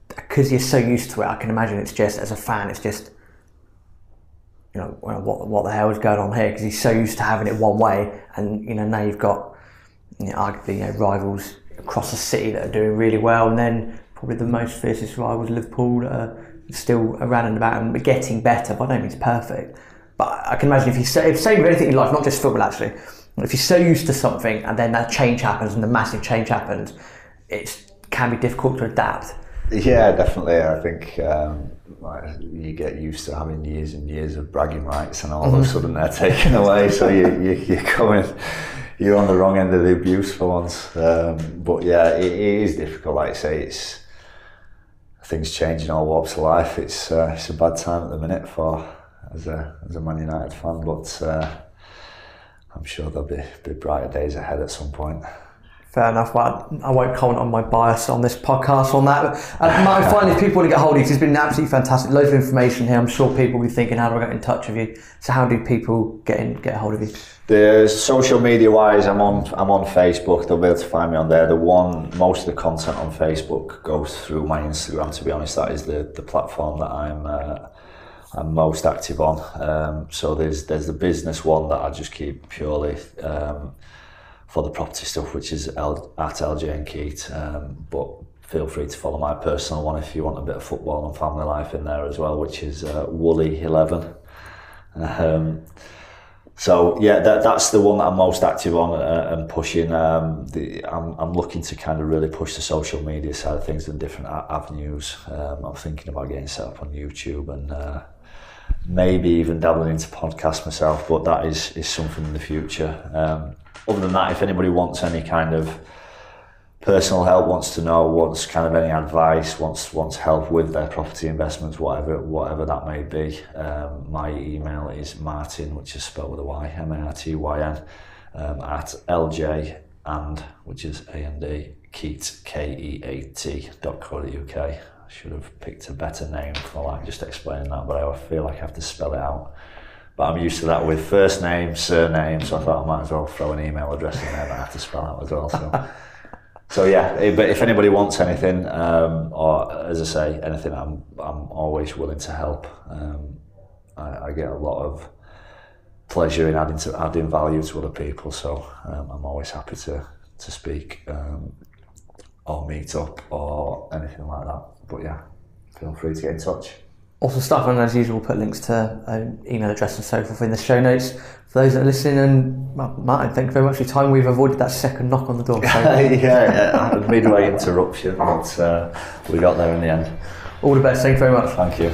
because you're so used to it, I can imagine it's just, as a fan, it's just, what the hell is going on here? Because he's so used to having it one way, and now you've got arguably rivals across the city that are doing really well, and then probably the most fiercest rivals, Liverpool, that are still around and about and getting better. By no means perfect, but I can imagine if same with anything in life, not just football actually, if you're so used to something and then that change happens and the massive change happens, it can be difficult to adapt. Yeah, definitely. I think you get used to having years and years of bragging rights, and all of a sudden they're taken away. So you're on the wrong end of the abuse for once. But yeah, it is difficult. Like I say, things change in all walks of life. It's a bad time at the minute as a Man United fan, but I'm sure there'll be brighter days ahead at some point. Fair enough. Well, I won't comment on my bias on this podcast on that. Martyn, finally, if people want to get hold of you, it's been absolutely fantastic. Loads of information here. I'm sure people will be thinking, how do I get in touch with you? So how do people get hold of you? The social media wise, I'm on Facebook. They'll be able to find me on there. Most of the content on Facebook goes through my Instagram. To be honest, that is the platform that I'm most active on. So there's the business one that I just keep purely for the property stuff, which is at LJ and Keat. But feel free to follow my personal one if you want a bit of football and family life in there as well, which is Woolly11. So yeah, that's the one that I'm most active on and pushing. I'm looking to kind of really push the social media side of things in different avenues. I'm thinking about getting set up on YouTube and maybe even dabbling into podcasts myself, but that is something in the future. Other than that, if anybody wants any kind of personal help, wants kind of any advice, wants help with their property investments, whatever that may be, my email is Martyn, which is spelled with a Y, Martyn, at LJ and, which is AND, Keat, KEAT.co.uk. I should have picked a better name for just explaining that, but I feel like I have to spell it out. But I'm used to that with first name, surname, so I thought I might as well throw an email address in there that I have to spell out as well. So yeah, but if anybody wants anything, or as I say, anything, I'm always willing to help. I get a lot of pleasure in adding value to other people, so I'm always happy to speak or meet up or anything like that. But yeah, feel free to get in touch. Awesome stuff, and as usual, we'll put links to email address and so forth in the show notes for those that are listening. And Martyn, thank you very much for your time. We've avoided that second knock on the door. So. yeah, midway interruption, but we got there in the end. All the best. Thank you very much. Thank you.